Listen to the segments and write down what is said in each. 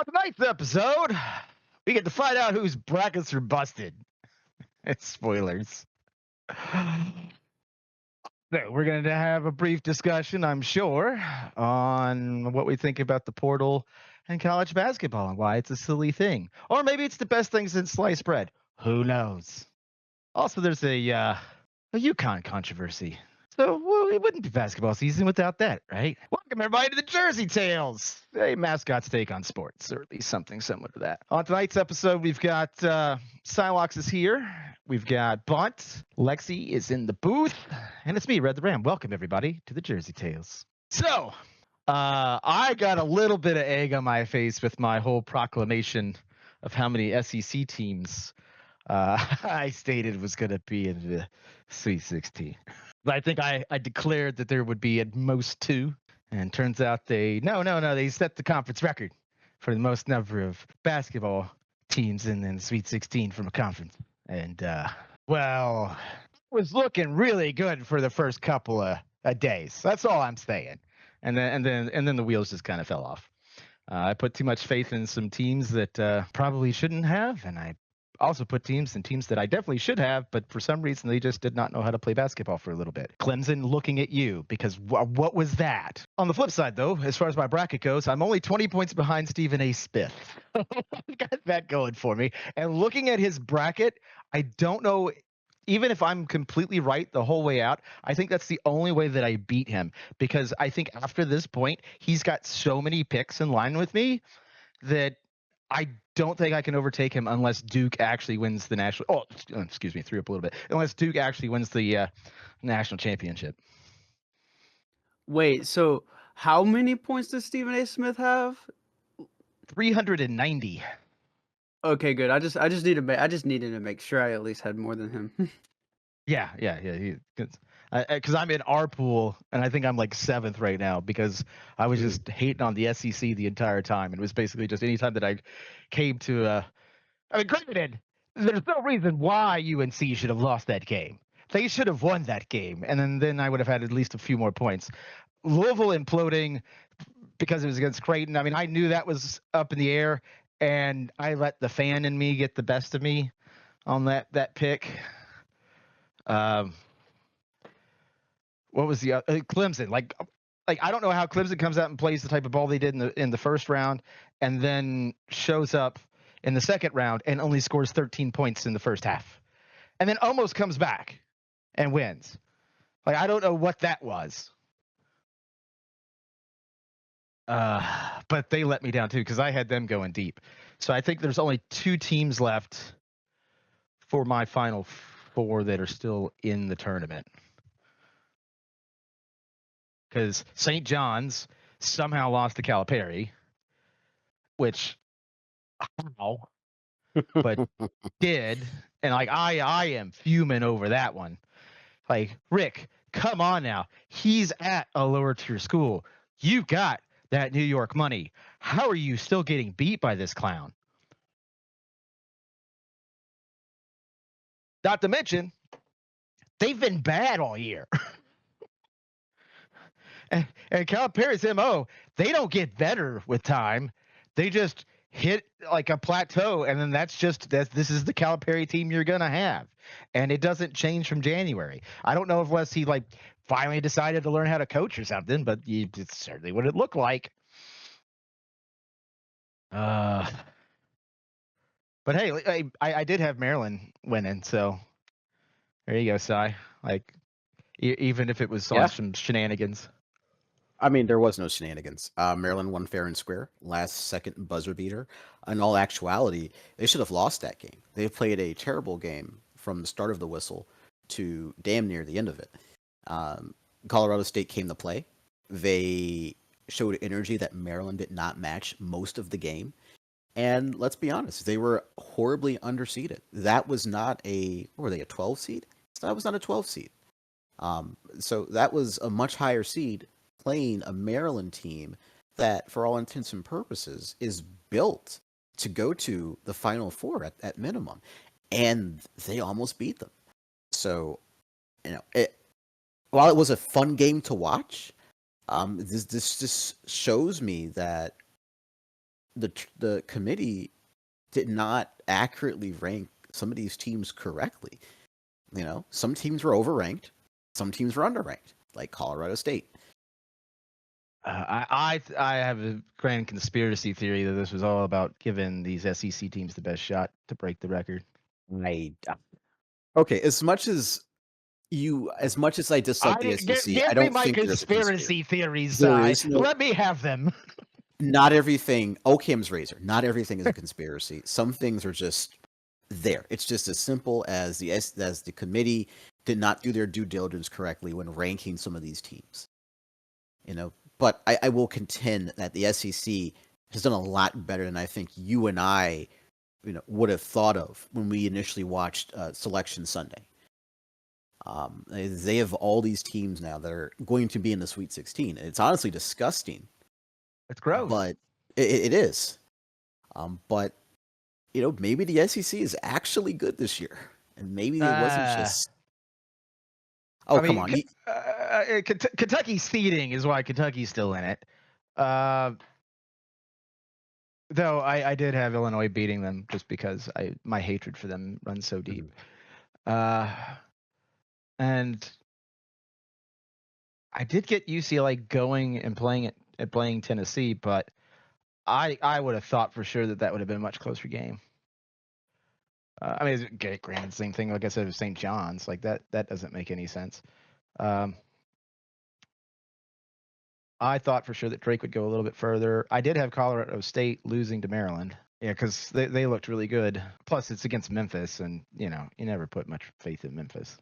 On tonight's episode, we get to find out whose brackets are busted. It's spoilers. So we're going to have a brief discussion, I'm sure, on what we think about the portal and college basketball and why it's a silly thing. Or maybe it's the best thing since sliced bread. Who knows? Also, there's a UConn controversy. So it wouldn't be basketball season without that, right? Welcome everybody to the Jersey Tales, a mascot's take on sports, or at least something similar to that. On tonight's episode, we've got Silox is here. We've got Bunt. Lexi is in the booth, and it's me, Red the Ram. Welcome everybody to the Jersey Tales. So, I got a little bit of egg on my face with my whole proclamation of how many SEC teams I stated was going to be in the Sweet 16. But I think I declared that there would be at most two, and turns out they set the conference record for the most number of basketball teams in the Sweet 16 from a conference. And well, it was looking really good for the first couple of days. That's all I'm saying. And then the wheels just kind of fell off. I put too much faith in some teams that probably shouldn't have, and I also put teams that I definitely should have, but for some reason they just did not know how to play basketball for a little bit. Clemson looking at you, because what was that? On the flip side, though, as far as my bracket goes, I'm only 20 points behind Stephen A. Smith. I've got that going for me. And looking at his bracket, I don't know, even if I'm completely right the whole way out, I think that's the only way that I beat him, because I think after this point, he's got so many picks in line with me that I don't think I can overtake him unless Duke actually wins the national. Oh, excuse me, threw up a little bit. Unless Duke actually wins the national championship. Wait, so how many points does Stephen A. Smith have? 390. Okay, good. I just needed to make sure I at least had more than him. Yeah. Because I'm in our pool, and I think I'm like 7th right now because I was just hating on the SEC the entire time. And it was basically just anytime that I came to I mean, granted, there's no reason why UNC should have lost that game. They should have won that game, and then I would have had at least a few more points. Louisville imploding because it was against Creighton. I mean, I knew that was up in the air, and I let the fan in me get the best of me on that pick. What was the Clemson? Like I don't know how Clemson comes out and plays the type of ball they did in the first round, and then shows up in the second round and only scores 13 points in the first half, and then almost comes back and wins. Like, I don't know what that was. But they let me down too, because I had them going deep. So I think there's only 2 teams left for my final 4 that are still in the tournament. Because St. John's somehow lost to Calipari, which how? But did, and like I am fuming over that one. Like, Rick, come on now. He's at a lower tier school. You've got that New York money. How are you still getting beat by this clown? Not to mention, they've been bad all year. and Calipari's MO, they don't get better with time. They just hit like a plateau, and then this is the Calipari team you're gonna have, and it doesn't change from January. I don't know unless he like finally decided to learn how to coach or something, but it's certainly what it looked like. But hey, I did have Maryland winning, so there you go, Cy. Like, even if it was on some shenanigans. I mean, there was no shenanigans. Maryland won fair and square, last second buzzer beater. In all actuality, they should have lost that game. They played a terrible game from the start of the whistle to damn near the end of it. Colorado State came to play. They showed energy that Maryland did not match most of the game. And let's be honest, they were horribly underseeded. That was not were they a 12 seed? That was not a 12 seed. So that was a much higher seed playing a Maryland team that, for all intents and purposes, is built to go to the Final Four at minimum. And they almost beat them. So, while it was a fun game to watch, this just shows me that the committee did not accurately rank some of these teams correctly. You know, some teams were overranked, some teams were underranked, like Colorado State. I have a grand conspiracy theory that this was all about giving these SEC teams the best shot to break the record. Okay, as much as I dislike the SEC, I Give me don't my think there's a conspiracy theories, There Si. is no- Let me have them. Not everything. Occam's razor. Not everything is a conspiracy. Some things are just there. It's just as simple as the committee did not do their due diligence correctly when ranking some of these teams. You know, but I will contend that the SEC has done a lot better than I think you and I, would have thought of when we initially watched Selection Sunday. They have all these teams now that are going to be in the Sweet 16. It's honestly disgusting. It's gross. But it is. But maybe the SEC is actually good this year, and maybe it wasn't just. Oh, come on! Kentucky's seeding is why Kentucky's still in it. Though I did have Illinois beating them just because my hatred for them runs so deep. And I did get UCLA going and playing Tennessee, but I would have thought for sure that would have been a much closer game. I mean, granted, same thing. Like I said, with St. John's, like that doesn't make any sense. I thought for sure that Drake would go a little bit further. I did have Colorado State losing to Maryland. Yeah, because they looked really good. Plus, it's against Memphis, and you never put much faith in Memphis.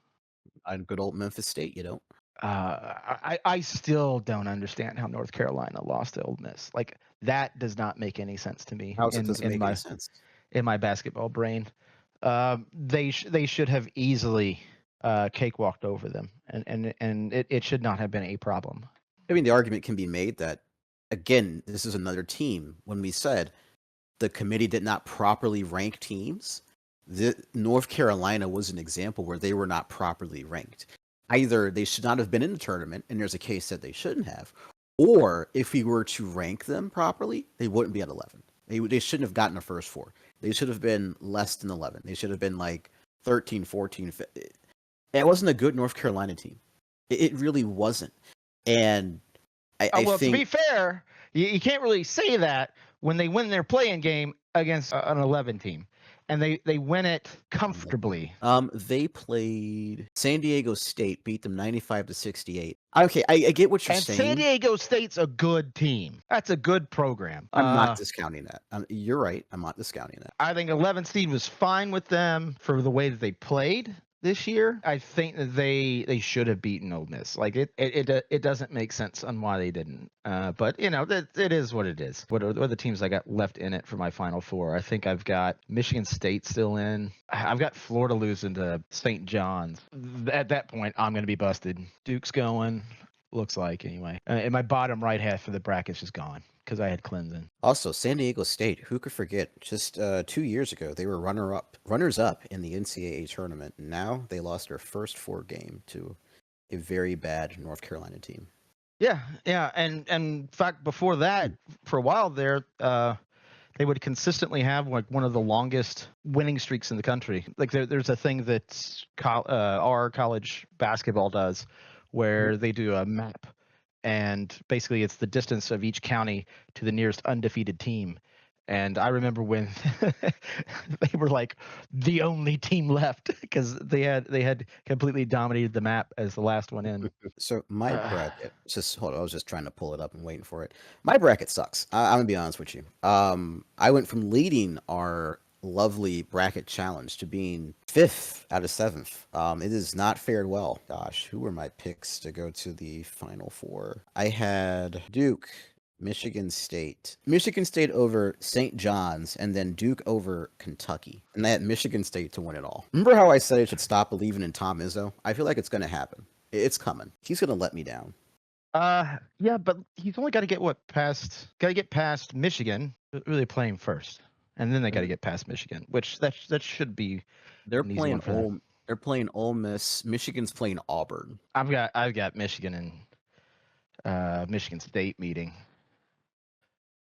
On good old Memphis State, you don't. I still don't understand how North Carolina lost to Ole Miss. Like that does not make any sense to me. How doesn't make any sense? In my basketball brain, they should have easily cakewalked over them, and it should not have been a problem. I mean, the argument can be made that, again, this is another team. When we said the committee did not properly rank teams, North Carolina was an example where they were not properly ranked. Either they should not have been in the tournament, and there's a case that they shouldn't have, or if we were to rank them properly, they wouldn't be at 11. They shouldn't have gotten a first four. They should have been less than 11. They should have been like 13, 14. It wasn't a good North Carolina team. It really wasn't. And I think, to be fair, you can't really say that when they win their play-in game against an 11 team, and they win it comfortably. They played San Diego State, beat them 95-68. Okay, I get what you're saying. San Diego State's a good team. That's a good program. I'm not discounting that. You're right. I'm not discounting that. I think 11 seed was fine with them for the way that they played this year. I think that they should have beaten Ole Miss. Like it doesn't make sense on why they didn't. But it is what it is. What are the teams I got left in it for my Final Four? I think I've got Michigan State still in. I've got Florida losing to St. John's. At that point, I'm going to be busted. Duke's going. Looks like anyway. And my bottom right half of the bracket's just gone because I had Clemson. Also, San Diego State, who could forget? Just 2 years ago, they were runners up in the NCAA tournament. And now they lost their first 4 game to a very bad North Carolina team. Yeah, and in fact, before that, for a while there, they would consistently have like one of the longest winning streaks in the country. Like there's a thing that our college basketball does, where they do a map, and basically it's the distance of each county to the nearest undefeated team. And I remember when they were like the only team left because they had completely dominated the map as the last one in. So my bracket, hold on, I was just trying to pull it up and waiting for it. My bracket sucks. I'm gonna be honest with you. I went from leading our lovely bracket challenge to being 5th out of 7th. It has not fared well. Gosh, who were my picks to go to the Final Four? I had Duke, Michigan State over St. John's, and then Duke over Kentucky. And I had Michigan State to win it all. Remember how I said I should stop believing in Tom Izzo? I feel like it's going to happen. It's coming. He's going to let me down. Yeah, but he's only got to get past Michigan, really playing first. And then they got to get past Michigan, which that should be. They're playing Ole Miss. Michigan's playing Auburn. I've got Michigan and Michigan State meeting.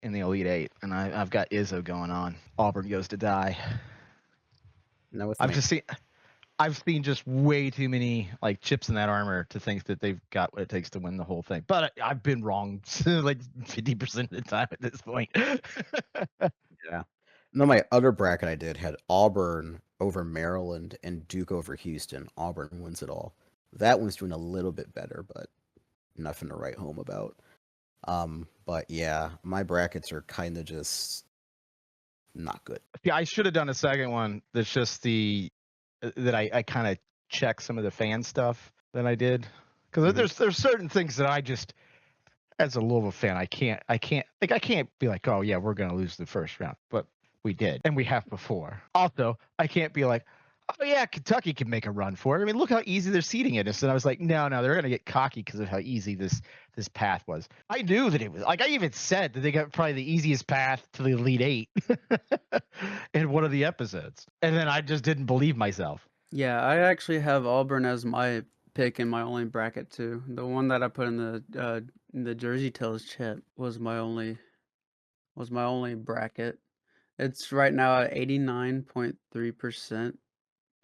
in the Elite Eight, and I've got Izzo going on. Auburn goes to die. No, with I've me. just seen. I've seen just way too many like chips in that armor to think that they've got what it takes to win the whole thing. But I've been wrong like 50% of the time at this point. Yeah. No, my other bracket I did had Auburn over Maryland and Duke over Houston. Auburn wins it all. That one's doing a little bit better, but nothing to write home about. But yeah, my brackets are kind of just not good. Yeah, I should have done a second one. That's just that I kind of check some of the fan stuff that I did because Mhm. there's certain things that I just as a Louisville fan I can't be like, oh yeah, we're gonna lose the first round, but we did and we have before. Also, I can't be like, oh yeah, Kentucky can make a run for it. I mean, look how easy their seeding is. And I was like, no, they're gonna get cocky because of how easy this path was. I knew that it was like I even said that they got probably the easiest path to the Elite Eight in one of the episodes, and then I just didn't believe myself. Yeah, I actually have Auburn as my pick in my only bracket too. The one that I put in the Jersey Tales chat was my only bracket. It's right now at 89.3%.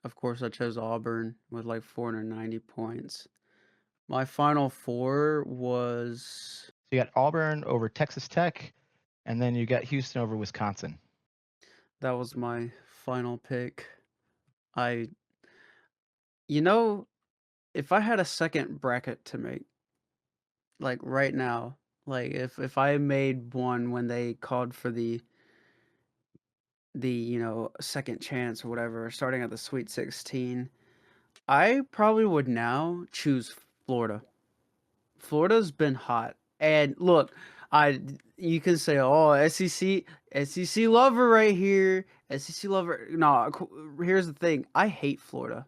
Of course, I chose Auburn with like 490 points. My final four was So you got Auburn over Texas Tech, and then you got Houston over Wisconsin. that was my final pick. I You know, if I had a second bracket to make, like right now, like if I made one when they called for the second chance or whatever, starting at the Sweet 16, I probably would now choose Florida. Florida's been hot. And look, I you can say, "Oh, SEC lover right here. SEC lover." No, here's the thing. I hate Florida.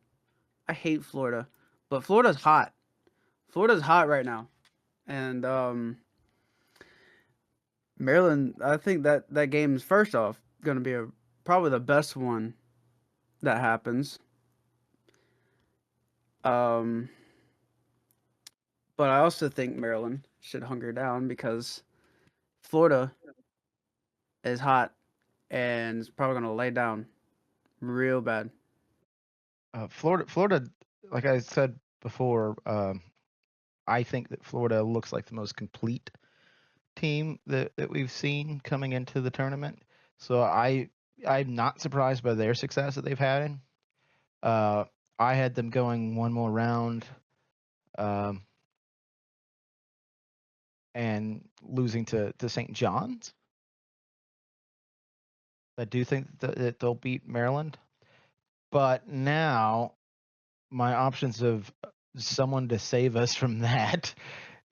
I hate Florida. But Florida's hot. Florida's hot right now. And Maryland, I think that game is first off going to be probably the best one that happens. Um but I also think Maryland should hunker down because Florida is hot and is probably going to lay down real bad. Florida, like I said before, I think that Florida looks like the most complete team that we've seen coming into the tournament. So I'm not surprised by their success that they've had. Uh, I had them going one more round, um, and losing to St. John's. I do think that they'll beat Maryland, but now my options of someone to save us from that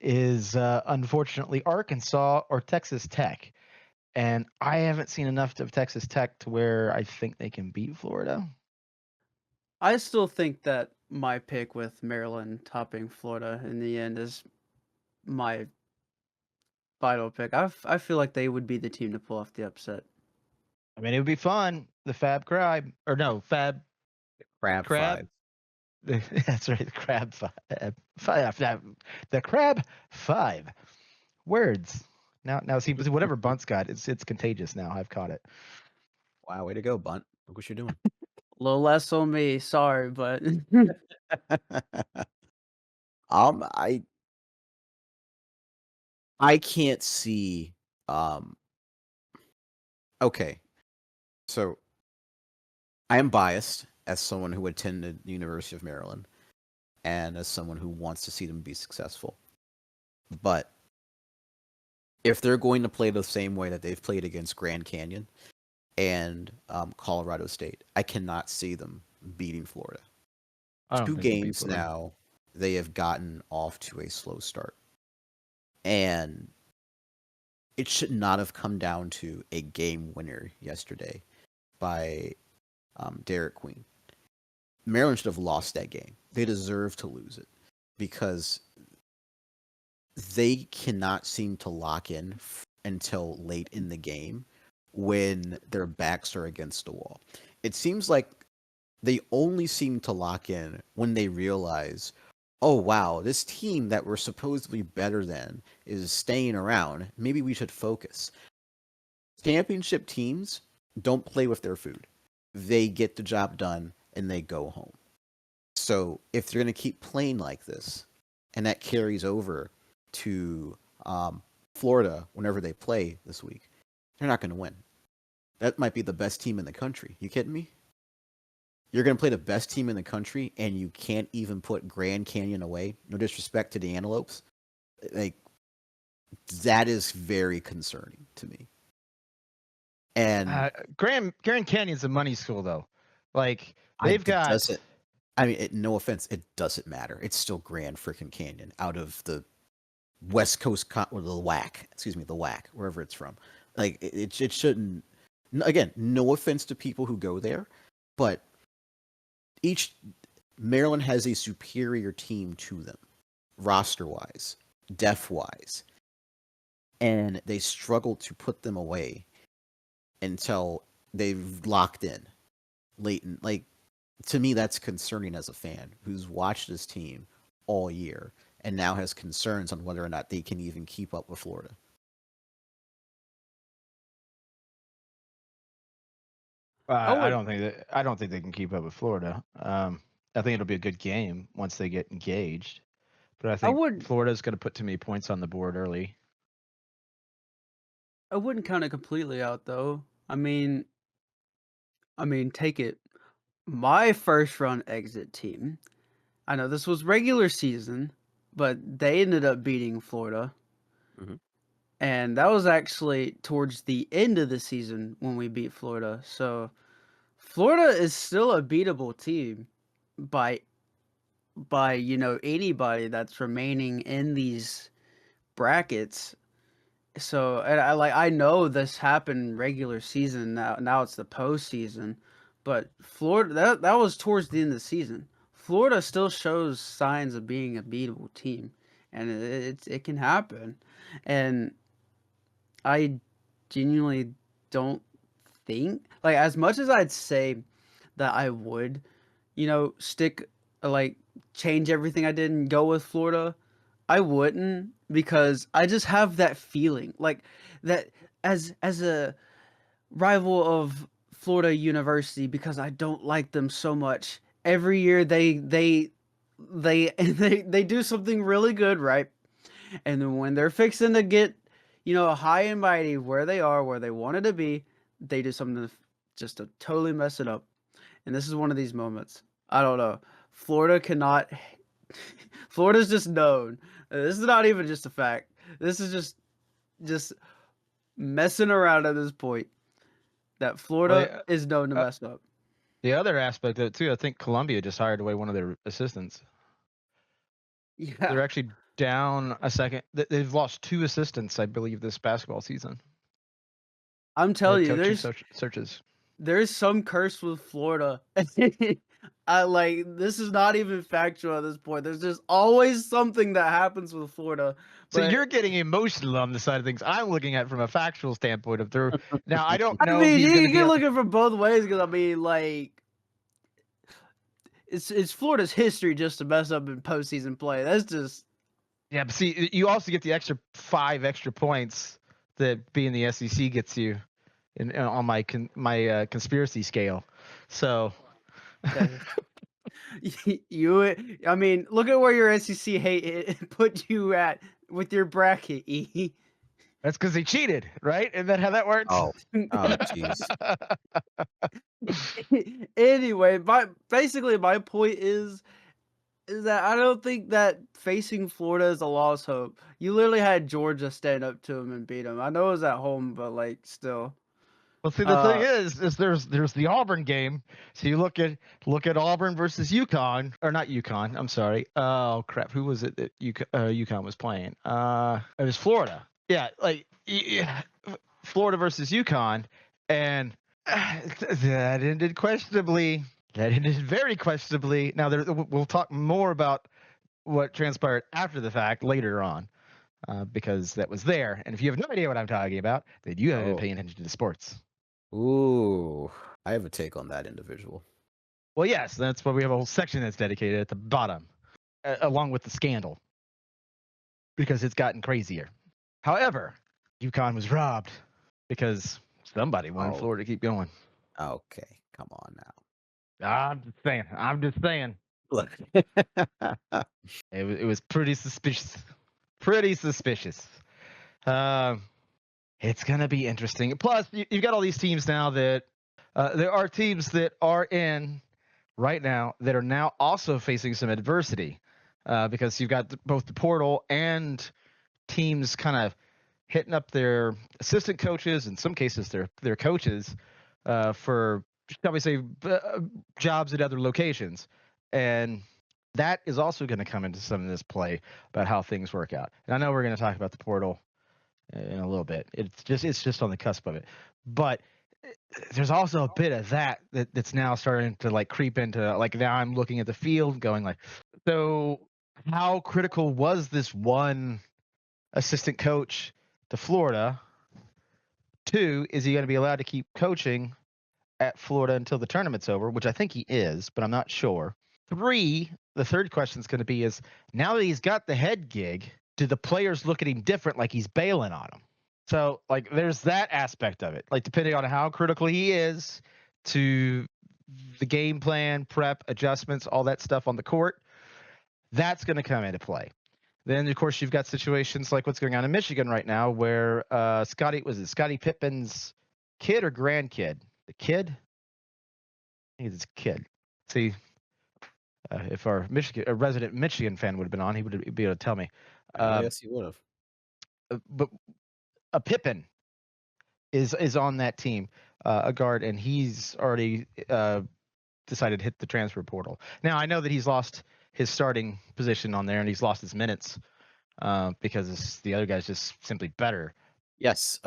is unfortunately Arkansas or Texas Tech. And I haven't seen enough of Texas Tech to where I think they can beat Florida. I still think that my pick with Maryland topping Florida in the end is my final pick. I feel like they would be the team to pull off the upset. I mean, it would be fun. The Fab Crab, or no, Fab Crab Crab. 5. That's right, the Crab the Crab 5 words. Now, see, whatever Bunt's got, it's contagious now. I've caught it. Wow, way to go, Bunt. Look what you're doing. A little less on me, sorry, but um, I I can't see. Um, okay, so I am biased as someone who attended the University of Maryland and as someone who wants to see them be successful. But if they're going to play the same way that they've played against Grand Canyon and Colorado State, I cannot see them beating Florida. I don't 2 think they'll beat games Florida. now, they have gotten off to a slow start. And it should not have come down to a game winner yesterday by Derek Queen. Maryland should have lost that game. They deserve to lose it because they cannot seem to lock in until late in the game when their backs are against the wall. It seems like they only seem to lock in when they realize, oh wow, this team that we're supposedly better than is staying around. Maybe we should focus. championship teams don't play with their food. They get the job done and they go home. So if they're going to keep playing like this, and that carries over to Florida whenever they play this week, they're not going to win. That might be the best team in the country. You kidding me? You're going to play the best team in the country, and you can't even put Grand Canyon away. No disrespect to the Antelopes. Like, that is very concerning to me. And Grand Canyon's a money school, though. Like, they've got. I mean, no offense, it doesn't matter. It's still Grand freaking Canyon out of the West Coast or the WAC, wherever it's from. Like, it shouldn't. Again, no offense to people who go there, but Maryland has a superior team to them, roster-wise, depth-wise, and they struggle to put them away until they've locked in late. Like, to me, that's concerning as a fan who's watched this team all year and now has concerns on whether or not they can even keep up with Florida. I don't think they can keep up with Florida. I think it'll be a good game once they get engaged, but I think Florida's going to put too many points on the board early. I wouldn't count it completely out, though. I mean, take it. My first round exit team. I know this was regular season, but they ended up beating Florida. Mm-hmm. And that was actually towards the end of the season when we beat Florida. So Florida is still a beatable team by anybody that's remaining in these brackets. So and I know this happened regular season. Now it's the postseason, but Florida that was towards the end of the season. Florida still shows signs of being a beatable team, and it can happen. And I genuinely don't think, like, as much as I'd say that I would, stick, like, change everything I did and go with Florida, I wouldn't, because I just have that feeling like that as a rival of Florida University, because I don't like them so much. Every year they do something really good, right? And then when they're fixing to get, high and mighty where they are, where they wanted to be, they do something just to totally mess it up. And this is one of these moments. I don't know. Florida cannot. Florida's just known. This is not even just a fact. This is just messing around at this point. That Florida is known to mess up. The other aspect of it too, I think Columbia just hired away one of their assistants. Yeah, they're actually down a second. They've lost 2 assistants, I believe, this basketball season. I'm telling you, there's some curse with Florida. This is not even factual at this point. There's just always something that happens with Florida. So you're getting emotional on the side of things. I'm looking at it from a factual standpoint of their. Now I don't know. You can look at it from both ways, because it's Florida's history just to mess up in postseason play. That's just. Yeah, but see, you also get the extra 5 extra points that being the SEC gets you on my conspiracy scale. So. I mean, look at where your SEC hate put you at with your bracket, E. That's because they cheated, right? Isn't that how that works? Oh, jeez. Anyway, basically my point is that I don't think that facing Florida is a lost hope. You literally had Georgia stand up to them and beat them. I know it was at home, but still. Well, see, the thing is there's the Auburn game. So you look at Auburn versus UConn, or not UConn. I'm sorry. Oh crap, who was it that UConn was playing? It was Florida. Yeah, Florida versus UConn, and that ended questionably. That ended very questionably. Now we'll talk more about what transpired after the fact later on, because that was there. And if you have no idea what I'm talking about, then you haven't been paying attention to sports. Ooh, I have a take on that individual. Well, yes, that's why we have a whole section that's dedicated at the bottom, along with the scandal, because it's gotten crazier. However, UConn was robbed because Somebody wanted Oh. Florida to keep going. Okay, come on now. I'm just saying. I'm just saying. Look. It was pretty suspicious. Pretty suspicious. It's gonna be interesting. Plus, you've got all these teams now that there are teams that are in right now that are now also facing some adversity because you've got both the portal and teams kind of hitting up their assistant coaches, in some cases their coaches, for shall we say jobs at other locations, and that is also going to come into some of this play about how things work out. And I know we're going to talk about the portal in a little bit. It's just on the cusp of it, but there's also a bit of that's now starting to like creep into like now I'm looking at the field going like, so how critical was this one assistant coach to Florida? Two, is he going to be allowed to keep coaching at Florida until the tournament's over, which I think he is, but I'm not sure. Three, the third question is going to be is now that he's got the head gig, do the players look at him different like he's bailing on them? So like there's that aspect of it. Like depending on how critical he is to the game plan, prep, adjustments, all that stuff on the court, that's going to come into play. Then of course you've got situations like what's going on in Michigan right now where Scottie Pippen's kid or grandkid? The kid? I think it's kid. See, if our resident Michigan fan would have been on, he would be able to tell me. Yes, you would have. But a Pippen is on that team, a guard, and he's already decided to hit the transfer portal. Now I know that he's lost his starting position on there, and he's lost his minutes because the other guy's just simply better. Yes,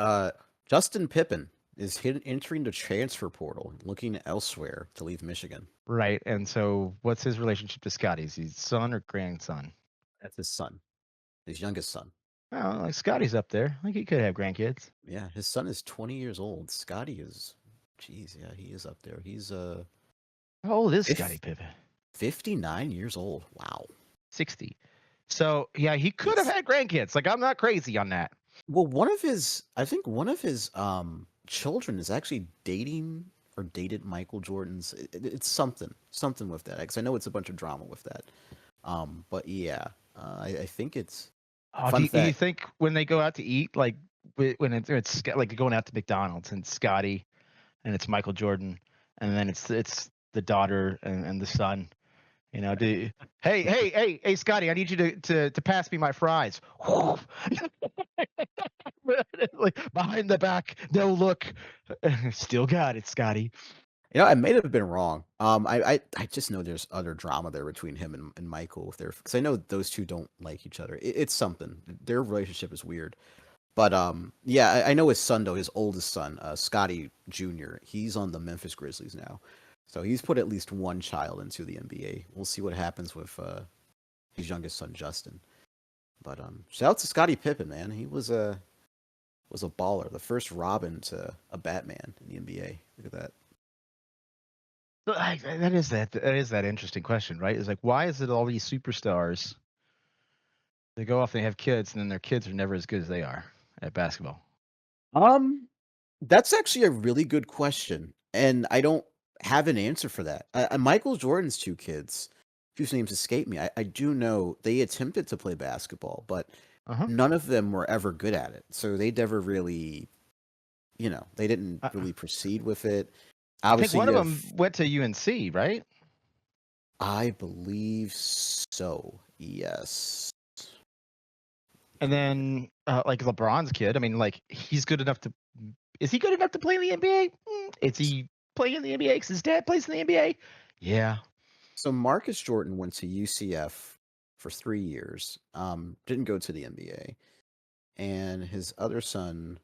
Justin Pippen is entering the transfer portal, looking elsewhere to leave Michigan. Right, and so what's his relationship to Scottie? Is he son or grandson? That's his son, his youngest son. Oh, like Scotty's up there. Like he could have grandkids. Yeah, his son is 20 years old. Scotty is, geez, yeah, he is up there. He's How old is If- Scottie Pippen? 59 years old. Wow. 60. So yeah, he could have Yes. had grandkids. Like I'm not crazy on that. Well, I think one of his children is actually dating or dated Michael Jordan's. It's something with that. Because I know it's a bunch of drama with that. But yeah, I think it's. Oh, Fun do you fact. think when they go out to eat, like when it's like going out to McDonald's and Scotty, and it's Michael Jordan, and then it's the daughter and the son. You know, hey, Scotty, I need you to pass me my fries. Like behind the back, no look. Still got it, Scotty. You know, I may have been wrong. I just know there's other drama there between him and Michael with their because I know those two don't like each other. It's something. Their relationship is weird. But yeah, I know his son though, his oldest son, Scotty Jr. He's on the Memphis Grizzlies now, so he's put at least one child into the NBA. We'll see what happens with his youngest son, Justin. But shout out to Scottie Pippen, man. He was a baller, the first Robin to a Batman in the NBA. Look at that. So, that is that interesting question, right? It's like why is it all these superstars they go off and they have kids and then their kids are never as good as they are at basketball? That's actually a really good question, and I don't have an answer for that. Michael Jordan's two kids, whose names escape me, I do know they attempted to play basketball, but Uh-huh. none of them were ever good at it. So they never really, they didn't really proceed with it. I think Obviously, one you of have- them went to UNC, right? I believe so. Yes. And then like LeBron's kid, I mean, like he's good enough to. Is he good enough to play in the NBA? Is he playing in the NBA because his dad plays in the NBA? Yeah. So Marcus Jordan went to UCF for 3 years. Didn't go to the NBA, and his other son,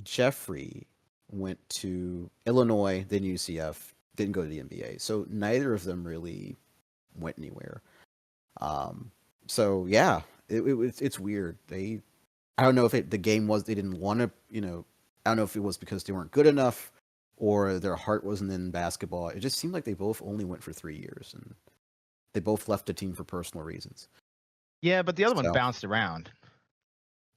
Jeffrey, went to Illinois, then UCF. Didn't go to the NBA. So neither of them really went anywhere. So yeah, it's weird. I don't know if the game was they didn't want to. I don't know if it was because they weren't good enough or their heart wasn't in basketball. It just seemed like they both only went for 3 years and they both left the team for personal reasons. Yeah, but the other one So- bounced around.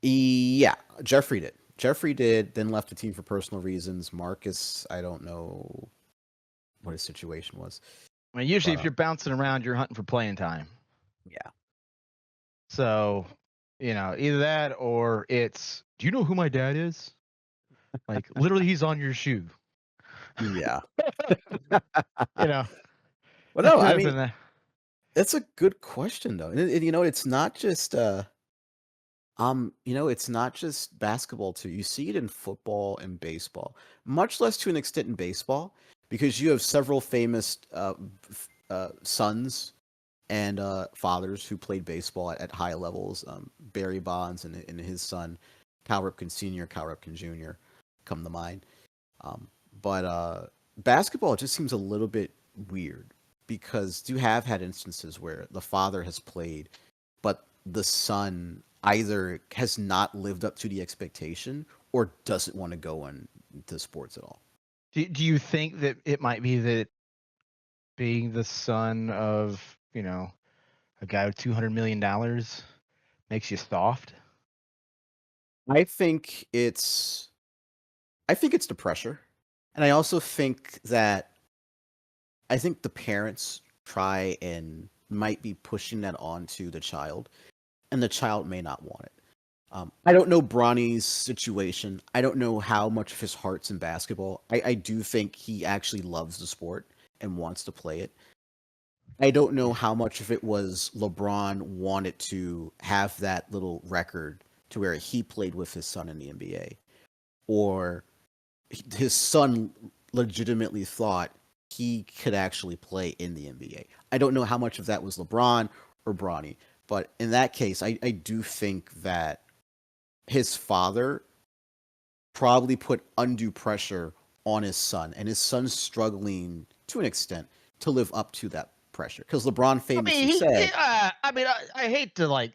Yeah, Jeffrey did. Jeffrey did, then left the team for personal reasons. Marcus, I don't know what his situation was. I mean, usually But, if you're bouncing around, you're hunting for playing time. yeah. So, either that or it's, do you know who my dad is? Like, literally, he's on your shoe. Yeah. You know, Well, no, I other mean, than that, it's a good question though. And, it's not just it's not just basketball too. You see it in football and baseball, much less to an extent in baseball, because you have several famous sons and fathers who played baseball at high levels. Barry Bonds and his son, Cal Ripken Sr., Cal Ripken Jr. come to mind. But basketball just seems a little bit weird because you have had instances where the father has played, but the son either has not lived up to the expectation or doesn't want to go into sports at all. do you think that it might be that being the son of, a guy with $200 million makes you soft? I think it's the pressure. And I also think that the parents try and might be pushing that onto the child, and the child may not want it. I don't know Bronny's situation. I don't know how much of his heart's in basketball. I do think he actually loves the sport and wants to play it. I don't know how much of it was LeBron wanted to have that little record to where he played with his son in the NBA, or his son legitimately thought he could actually play in the NBA. I don't know how much of that was LeBron or Bronny, but in that case, I do think that his father probably put undue pressure on his son, and his son's struggling to an extent to live up to that pressure. Because LeBron famously said I hate to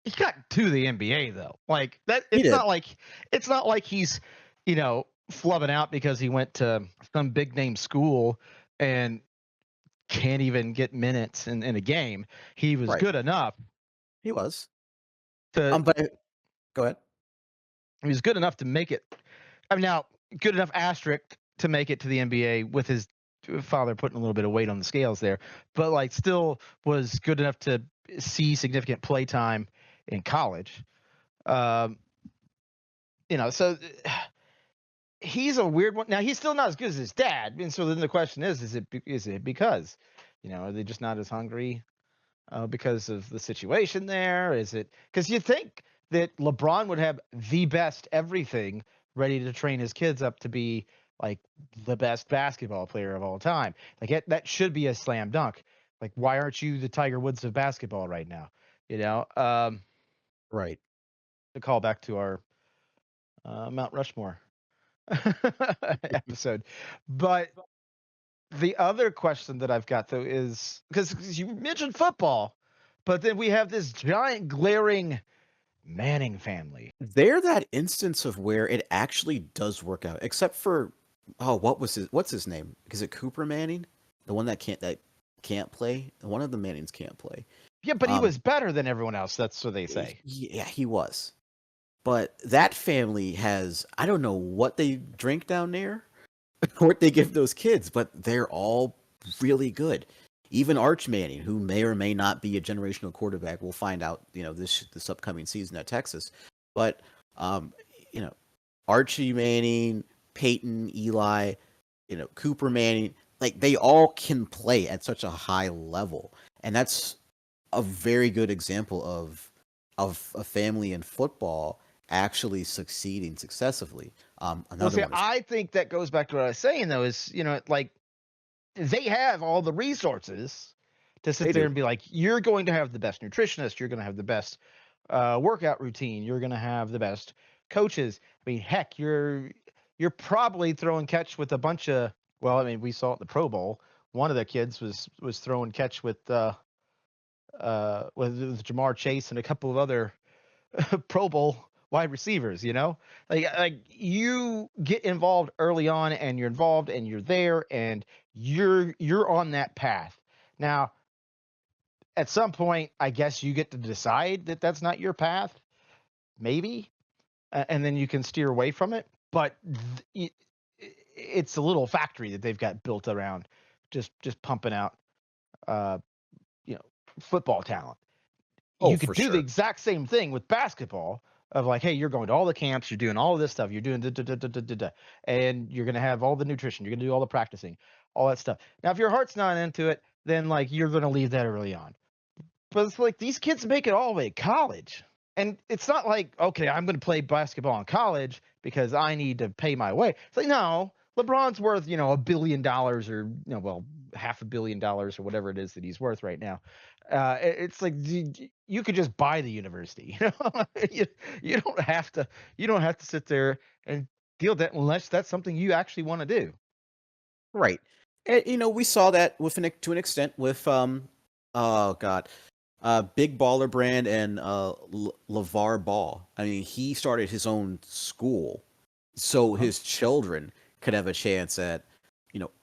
he got to the NBA though. Like that, he did. It's not like he's, flubbing out because he went to some big name school and can't even get minutes in a game. He was Right. good enough He was. to. Go ahead. He was good enough to make it. I mean, now good enough asterisk to make it to the NBA with his father putting a little bit of weight on the scales there, but still was good enough to see significant play time in college. Um, so he's a weird one. Now he's still not as good as his dad, and so then the question is it because, are they just not as hungry because of the situation there? Is it because you think that LeBron would have the best everything ready to train his kids up to be like the best basketball player of all time? Like that should be a slam dunk. Like, why aren't you the Tiger Woods of basketball right now? Right. To call back to our Mount Rushmore episode. But the other question that I've got though is because you mentioned football, but then we have this giant glaring Manning family. They're that instance of where it actually does work out, except for what's his name? Is it Cooper Manning? The one that can't play? One of the Mannings can't play. Yeah, but he was better than everyone else. That's what they say. Yeah, he was. But that family has, I don't know what they drink down there, what they give those kids, but they're all really good. Even Arch Manning, who may or may not be a generational quarterback, we'll find out, this upcoming season at Texas. But Archie Manning, Peyton, Eli, Cooper Manning, like they all can play at such a high level, and that's a very good example of a family in football actually succeeding successively. Another one is I think that goes back to what I was saying though, is like they have all the resources to sit They there do. and be like, you're going to have the best nutritionist, you're going to have the best workout routine, you're going to have the best coaches. I mean, heck, you're probably throwing catch with a bunch of. Well, I mean, we saw it at the Pro Bowl. One of the kids was throwing catch with Jamar Chase and a couple of other Pro Bowl wide receivers. Like you get involved early on, and you're involved, and you're there, and you're on that path. Now, at some point, I guess you get to decide that that's not your path. Maybe, and then you can steer away from it. But it's a little factory that they've got built around just pumping out, uh, you know, football talent. Oh, You could for do the sure. exact same thing with basketball of like, hey, you're going to all the camps, you're doing all of this stuff, you're doing da, da, da, da, da, da, da, and you're going to have all the nutrition, you're going to do all the practicing, all that stuff. Now, if your heart's not into it, then like you're going to leave that early on. But it's like these kids make it all the way to college. And it's not like, okay, I'm going to play basketball in college because I need to pay my way. It's like, no, LeBron's worth, $1 billion or, well, $500 million or whatever it is that he's worth right now. It's like you could just buy the university. You, you don't have to, you don't have to sit there and deal with that unless that's something you actually want to do. Right. And, we saw that to an extent with oh god, Big Baller Brand and LeVar Ball. I mean, he started his own school so Huh? his children could have a chance at,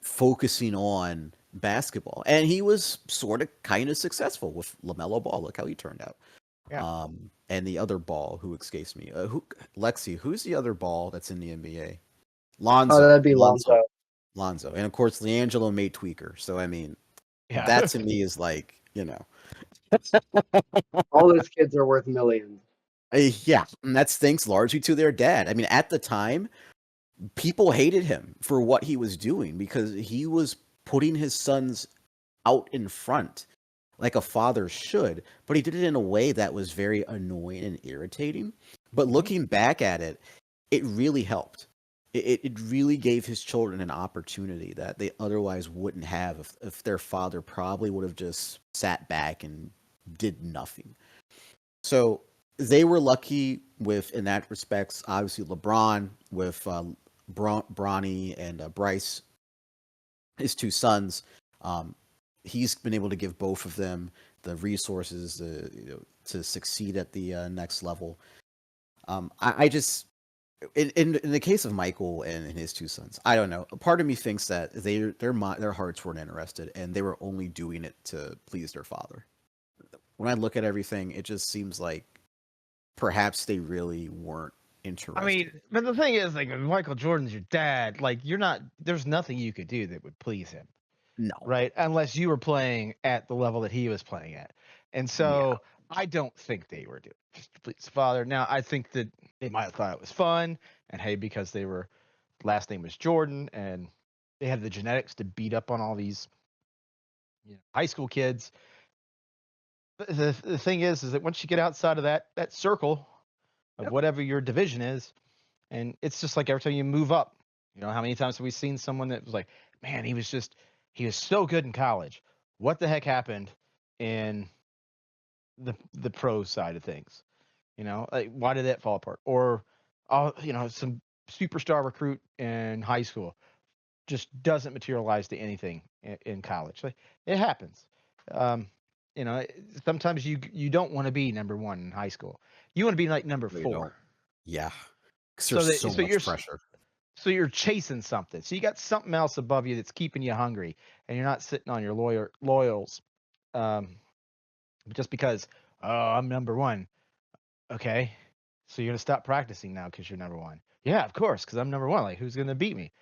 focusing on basketball. And he was sort of kind of successful with LaMelo Ball. Look how he turned out. Yeah. And the other ball who escapes me. Lexi, who's the other ball that's in the NBA? Oh, Lonzo. that'd be Lonzo. Lonzo. And of course, LiAngelo made Tweaker. So, I mean, Yeah. that to me is like, All those kids are worth millions. yeah, and that's thanks largely to their dad. I mean, at the time, people hated him for what he was doing because he was putting his sons out in front like a father should, but he did it in a way that was very annoying and irritating. But looking back at it, it really helped. It really gave his children an opportunity that they otherwise wouldn't have if their father probably would have just sat back and did nothing. So they were lucky in that respects. Obviously, LeBron with Bronny and Bryce, his two sons. He's been able to give both of them the resources to succeed at the next level. I just in the case of Michael and his two sons, I don't know. Part of me thinks that their hearts weren't interested, and they were only doing it to please their father. When I look at everything, it just seems like perhaps they really weren't interested. I mean, but the thing is, like, if Michael Jordan's your dad, like, there's nothing you could do that would please him, No. right? Unless you were playing at the level that he was playing at. And so I don't think they were doing it just to please his father. Now, I think that they might have thought it was fun, and hey, because last name was Jordan, and they had the genetics to beat up on all these high school kids. But the thing is that once you get outside of that circle of whatever your division is, and it's just like every time you move up, how many times have we seen someone that was like, man, he was so good in college. What the heck happened in the pro side of things? Like, why did that fall apart? Or, some superstar recruit in high school just doesn't materialize to anything in college. Like, it happens. Sometimes you don't want to be number one in high school. You want to be like number Really 4. don't. Yeah, because So there's that- so so much you're pressure. So you're chasing something. So you got something else above you that's keeping you hungry, and you're not sitting on your loyals, just because, oh, I'm number one. Okay, so you're gonna stop practicing now because you're number one. Yeah, of course, because I'm number one. Like, who's gonna beat me?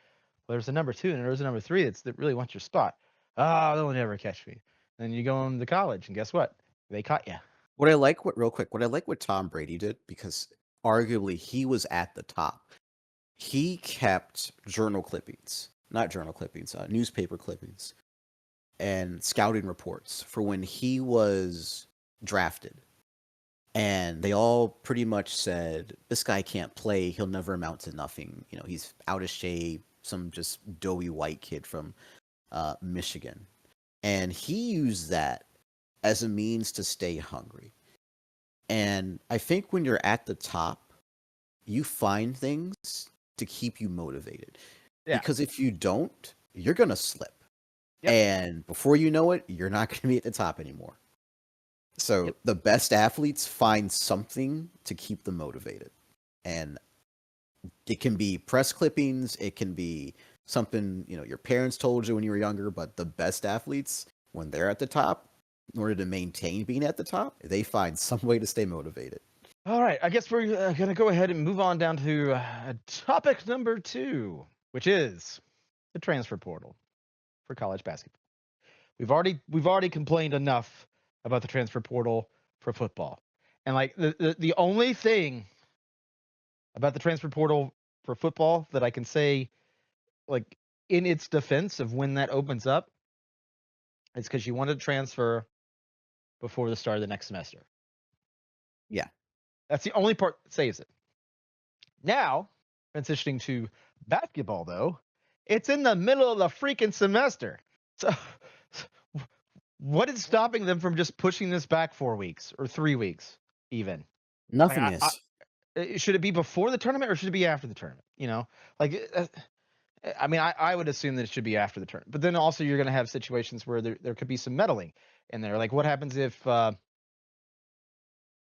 Well, there's a number 2 and there's a number 3 that really wants your spot. Oh, they'll never catch me. Then you go into college, and guess what? They caught you. What I like what Tom Brady did, because arguably he was at the top. He kept newspaper clippings and scouting reports for when he was drafted. And they all pretty much said, this guy can't play. He'll never amount to nothing. He's out of shape, some just doughy white kid from Michigan. And he used that as a means to stay hungry. And I think when you're at the top, you find things to keep you motivated. Yeah. Because if you don't, you're going to slip. Yep. And before you know it, you're not going to be at the top anymore. So the best athletes find something to keep them motivated. And it can be press clippings, it can be something, your parents told you when you were younger, but the best athletes, when they're at the top, in order to maintain being at the top, they find some way to stay motivated. All right, I guess we're going to go ahead and move on down to topic number 2, which is the transfer portal for college basketball. We've already complained enough about the transfer portal for football. And like the only thing about the transfer portal for football that I can say like in its defense of when that opens up is because you wanted to transfer before the start of the next semester. Yeah. That's the only part that saves it. Now, transitioning to basketball, though, it's in the middle of the freaking semester. So, what is stopping them from just pushing this back 4 weeks or 3 weeks, even? Nothing Like, is. should it be before the tournament or should it be after the tournament? You know, like, I mean, I would assume that it should be after the tournament. But then also, you're going to have situations where there could be some meddling in there. Like, what happens if I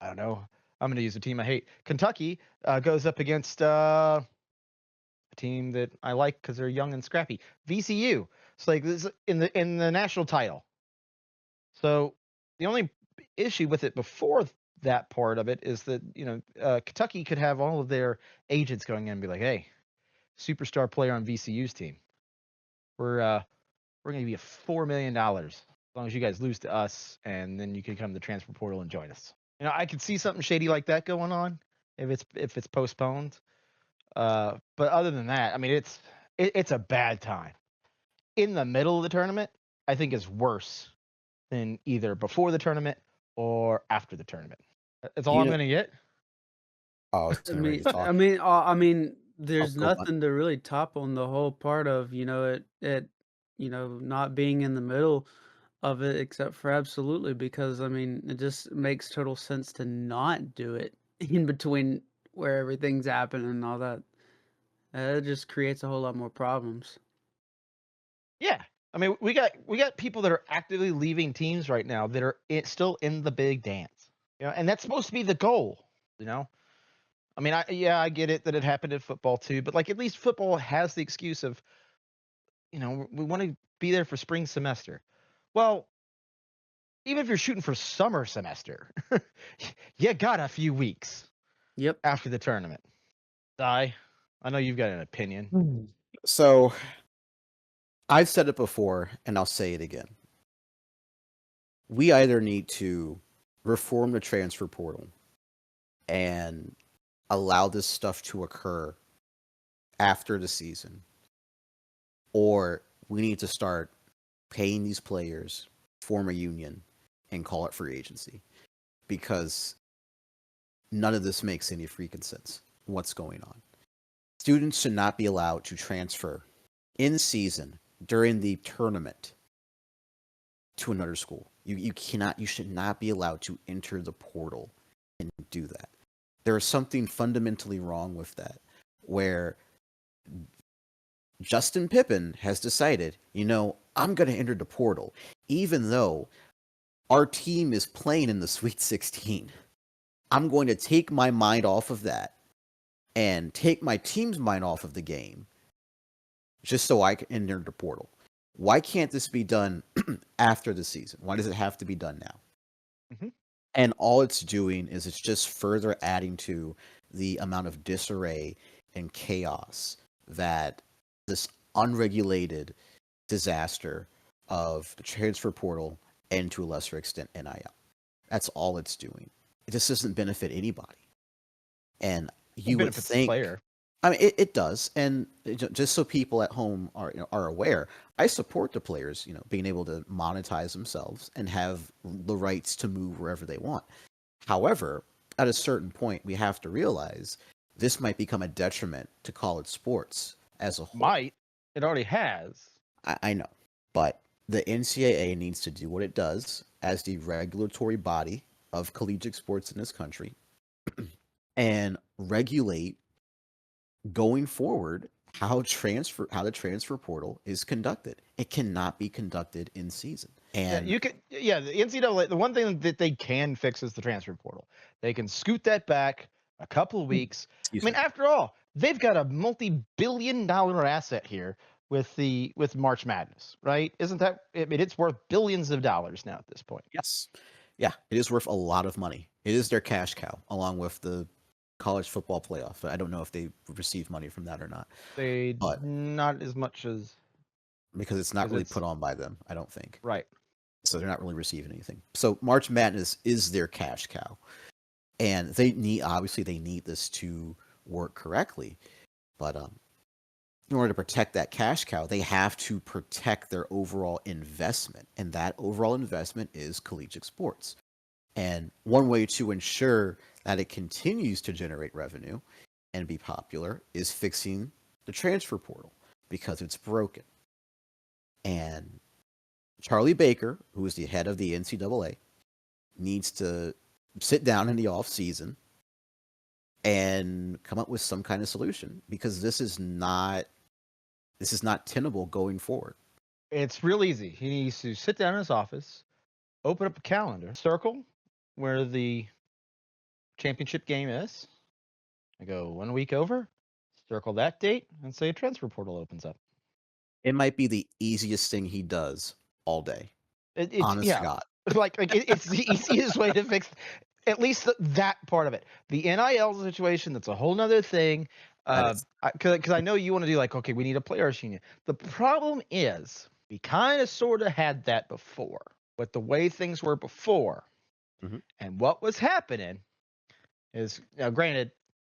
don't know? I'm going to use a team I hate. Kentucky goes up against a team that I like because they're young and scrappy. VCU. It's like this in the national title. So the only issue with it before that part of it is that Kentucky could have all of their agents going in and be like, "Hey, superstar player on VCU's team, we're going to give you $4 million as long as you guys lose to us, and then you can come to the transfer portal and join us." I could see something shady like that going on if it's postponed. But other than that, I mean, it's a bad time. In the middle of the tournament, I think is worse than either before the tournament or after the tournament. That's all You I'm know- going to get. Oh, I was I getting ready mean, to talk. I mean, there's go on. nothing to really top on the whole part of it not being in the middle of it, except for absolutely because I mean, it just makes total sense to not do it in between where everything's happening and all that. It just creates a whole lot more problems. Yeah. I mean, we got people that are actively leaving teams right now that are still in the big dance. And that's supposed to be the goal, I mean, I get it that it happened in football too, but like at least football has the excuse of, we want to be there for spring semester. Well, even if you're shooting for summer semester, you got a few weeks Yep. after the tournament. I know you've got an opinion. So I've said it before, and I'll say it again. We either need to reform the transfer portal and allow this stuff to occur after the season, or we need to start paying these players, form a union, and call it free agency, because none of this makes any freaking sense. What's going on? Students should not be allowed to transfer in season during the tournament to another school. You should not be allowed to enter the portal and do that. There is something fundamentally wrong with that, where Justin Pippen has decided, I'm going to enter the portal, even though our team is playing in the Sweet 16. I'm going to take my mind off of that and take my team's mind off of the game just so I can enter the portal. Why can't this be done after the season? Why does it have to be done now? Mm-hmm. And all it's doing is it's just further adding to the amount of disarray and chaos that this unregulated disaster of the transfer portal and to a lesser extent NIL. That's all it's doing. It just doesn't benefit anybody. And you would think, the player. I mean, it does. And just so people at home are aware, I support the players, being able to monetize themselves and have the rights to move wherever they want. However, at a certain point, we have to realize this might become a detriment to college sports as a whole. It already has. I know. But the NCAA needs to do what it does as the regulatory body of collegiate sports in this country and regulate going forward how the transfer portal is conducted. It cannot be conducted in season. And the NCAA, the one thing that they can fix is the transfer portal. They can scoot that back a couple of weeks. After all, they've got a multi-billion-dollar asset here with March Madness, right? Isn't that? I mean, it's worth billions of dollars now at this point. Yes. Yeah, it is worth a lot of money. It is their cash cow, along with the college football playoff. I don't know if they receive money from that or not, They but not as much as because it's not because really it's put on by them, I don't think. right. So they're not really receiving anything. So March Madness is their cash cow, and they need this to work correctly. But in order to protect that cash cow, they have to protect their overall investment, and that overall investment is collegiate sports. And one way to ensure that it continues to generate revenue and be popular is fixing the transfer portal because it's broken. And Charlie Baker, who is the head of the NCAA, needs to sit down in the off season and come up with some kind of solution because this is not tenable going forward. It's real easy. He needs to sit down in his office, open up a calendar, circle where the championship game is, and go 1 week over, circle that date, and say a transfer portal opens up. It might be the easiest thing he does all day. It's Honest to yeah, God. it's the easiest way to fix at least that part of it. The NIL situation, that's a whole nother thing. That is. Because I know you want to do like, okay, we need a players union. The problem is we kind of sort of had that before, but the way things were before, Mhm. and what was happening is now granted,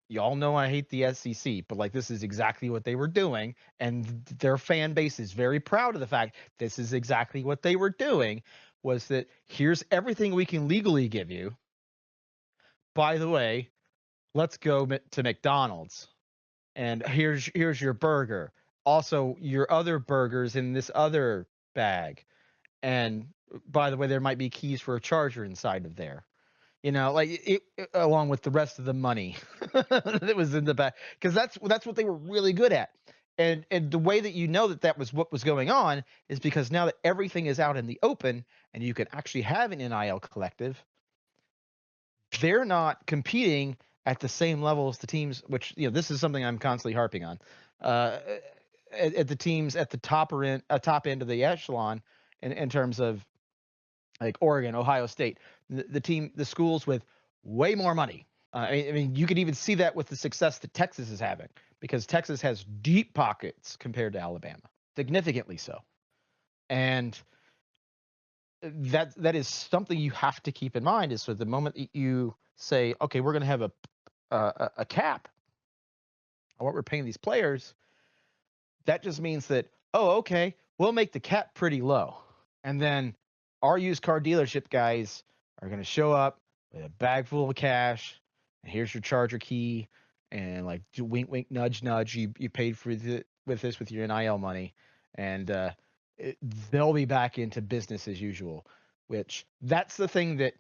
y'all know I hate the SEC, but like this is exactly what they were doing, and their fan base is very proud of the fact this is exactly what they were doing. Was that here's everything we can legally give you. By the way, let's go to McDonald's, and here's your burger. Also, your other burgers in this other bag, and by the way, there might be keys for a charger inside of there. Like along with the rest of the money that was in the back, because that's what they were really good at. And the way that you know that was what was going on is because now that everything is out in the open and you can actually have an NIL collective, they're not competing at the same level as the teams. Which this is something I'm constantly harping on. Uh, at the teams at the top end of the echelon in terms of like Oregon, Ohio State, the schools with way more money. I mean, you could even see that with the success that Texas is having because Texas has deep pockets compared to Alabama, significantly so. And that is something you have to keep in mind. Is so the moment that you say, okay, we're going to have a cap on what we're paying these players, that just means that, oh, okay, we'll make the cap pretty low, and then our used car dealership guys are going to show up with a bag full of cash, and here's your charger key, and like wink, wink, nudge, nudge. You paid for with this with your NIL money, and they'll be back into business as usual. Which that's the thing that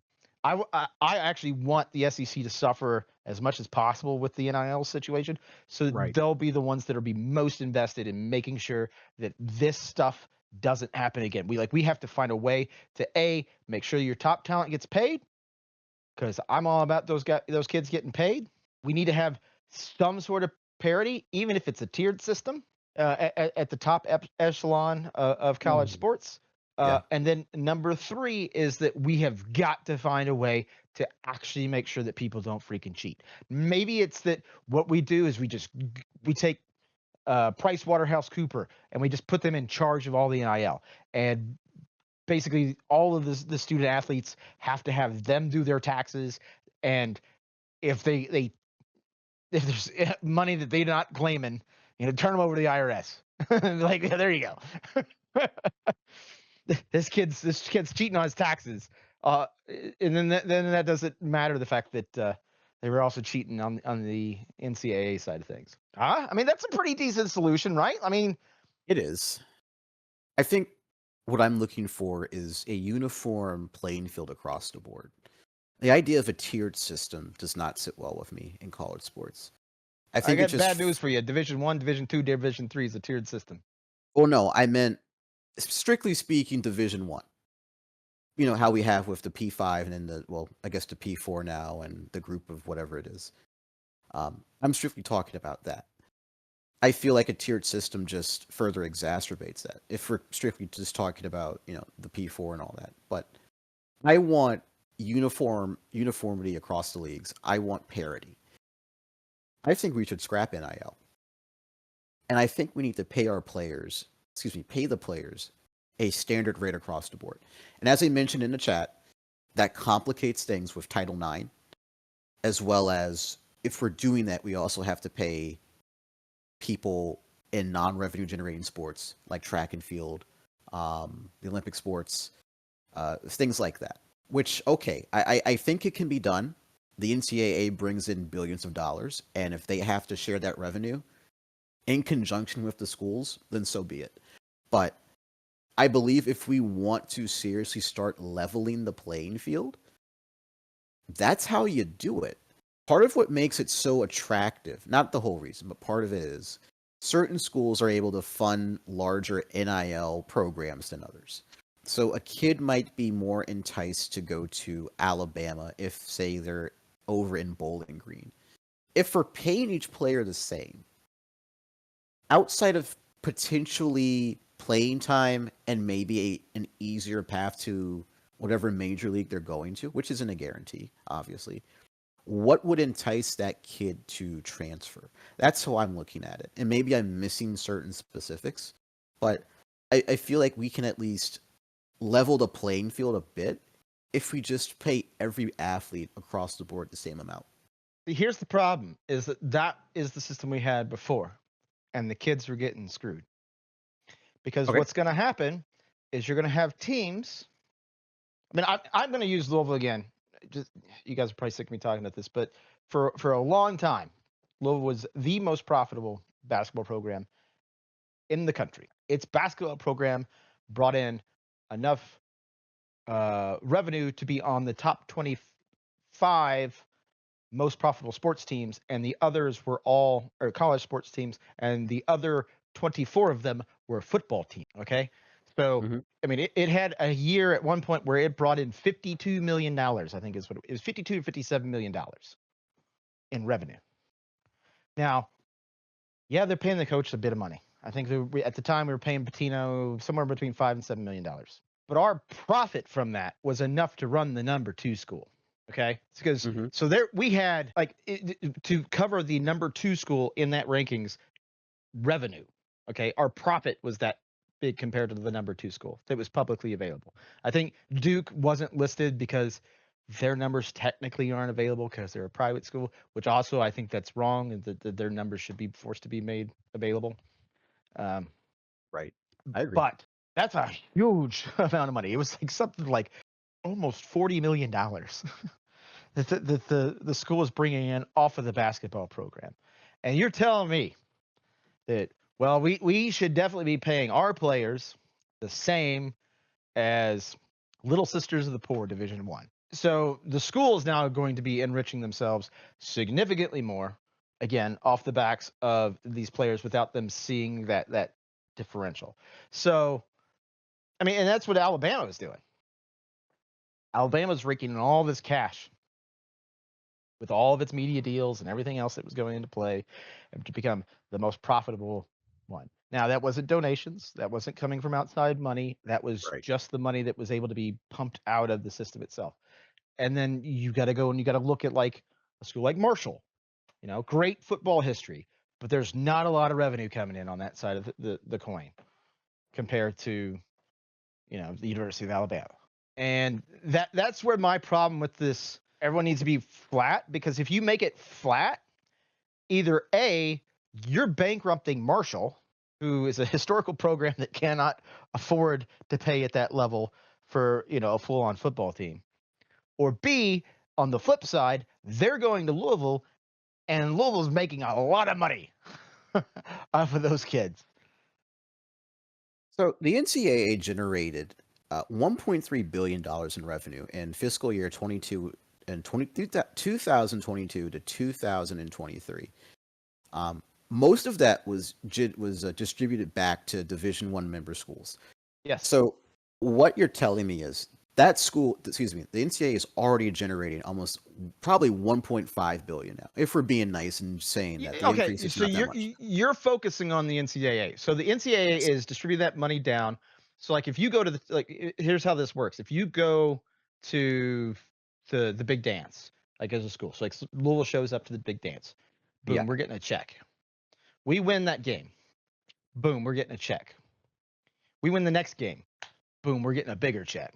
I actually want the SEC to suffer as much as possible with the NIL situation, so Right. they'll be the ones that will be most invested in making sure that this stuff doesn't happen again. We have to find a way to make sure your top talent gets paid, because I'm all about those kids getting paid. We need to have some sort of parity, even if it's a tiered system at the top echelon of college sports. Yeah. And then number 3 is that we have got to find a way to actually make sure that people don't freaking cheat. Maybe it's that what we do is we take Price Waterhouse Cooper and we just put them in charge of all the NIL, and basically all of the student athletes have to have them do their taxes, and if if there's money that they're not claiming, turn them over to the IRS. Like, there you go. this kid's cheating on his taxes, and then that doesn't matter the fact that they were also cheating on the NCAA side of things. I mean, that's a pretty decent solution, right? I mean, It is. I think what I'm looking for is a uniform playing field across the board. The idea of a tiered system does not sit well with me in college sports. I I think got it's just bad news for you. Division 1, Division 2, Division 3 is a tiered system. Well, no, I meant strictly speaking, Division 1. You know how we have with the P5 and then I guess the P4 now and the group of whatever it is. I'm strictly talking about that. I feel like a tiered system just further exacerbates that. If we're strictly just talking about, the P4 and all that. But I want uniformity across the leagues. I want parity. I think we should scrap NIL. And I think we need to pay the players a standard rate across the board. And as I mentioned in the chat, that complicates things with Title IX, as well as if we're doing that, we also have to pay people in non-revenue generating sports like track and field, the Olympic sports, things like that. Which, okay, I think it can be done. The NCAA brings in billions of dollars, and if they have to share that revenue in conjunction with the schools, then so be it. But I believe if we want to seriously start leveling the playing field, that's how you do it. Part of what makes it so attractive, not the whole reason, but part of it is certain schools are able to fund larger NIL programs than others. So a kid might be more enticed to go to Alabama if, say, they're over in Bowling Green. If we're paying each player the same, outside of potentially playing time and maybe an easier path to whatever major league they're going to, which isn't a guarantee, obviously, what would entice that kid to transfer? That's how I'm looking at it. And maybe I'm missing certain specifics, but I feel like we can at least level the playing field a bit if we just pay every athlete across the board the same amount. Here's the problem: is that is the system we had before, and the kids were getting screwed. Because Okay. what's going to happen is you're going to have teams. I mean, I'm going to use Louisville again. Just, you guys are probably sick of me talking about this, but for a long time, Louisville was the most profitable basketball program in the country. Its basketball program brought in enough revenue to be on the top 25 most profitable sports teams, and the others were all college sports teams, and the other 24 of them were football teams. Okay, so I mean, it had a year at one point where it brought in $52 million. I think is what it was, 52 or $57 million in revenue. Now, yeah, they're paying the coach a bit of money. I think at the time we were paying Pitino somewhere between $5 and $7 million. But our profit from that was enough to run the number 2 school. Okay, because so there we had to cover the number 2 school in that rankings revenue. Okay, our profit was that big compared to the number 2 school that was publicly available. I think Duke wasn't listed because their numbers technically aren't available because they're a private school, which also I think that's wrong, and that their numbers should be forced to be made available. Right, I agree. But that's a huge amount of money. It was like something like almost $40 million that the school is bringing in off of the basketball program. And you're telling me that, well, we should definitely be paying our players the same as Little Sisters of the Poor Division I. So the school is now going to be enriching themselves significantly more, again, off the backs of these players without them seeing that differential. So, I mean, and that's what Alabama is doing. Alabama's raking in all this cash with all of its media deals and everything else that was going into play to become the most profitable one. Now, that wasn't donations. That wasn't coming from outside money. That was just the money that was able to be pumped out of the system itself. And then you got to go and you got to look at like a school like Marshall, great football history, but there's not a lot of revenue coming in on that side of the coin compared to, the University of Alabama. And that's where my problem with this, everyone needs to be flat, because if you make it flat, either A, you're bankrupting Marshall, who is a historical program that cannot afford to pay at that level for, a full-on football team. Or B, on the flip side, they're going to Louisville, and Louisville's making a lot of money off of those kids. So the NCAA generated $1.3 billion in revenue in fiscal year 2022 to 2023. Most of that was distributed back to Division I member schools. Yes. So what you're telling me is that school, the NCAA is already generating probably 1.5 billion now. If we're being nice and saying that the increase is so not that much. you're focusing on the NCAA. So the NCAA is distribute that money down. So like if you go to here's how this works. If you go to the big dance, like as a school. So like Louisville shows up to the big dance. Boom, Yeah. we're getting a check. We win that game. Boom, we're getting a check. We win the next game. Boom, we're getting a bigger check.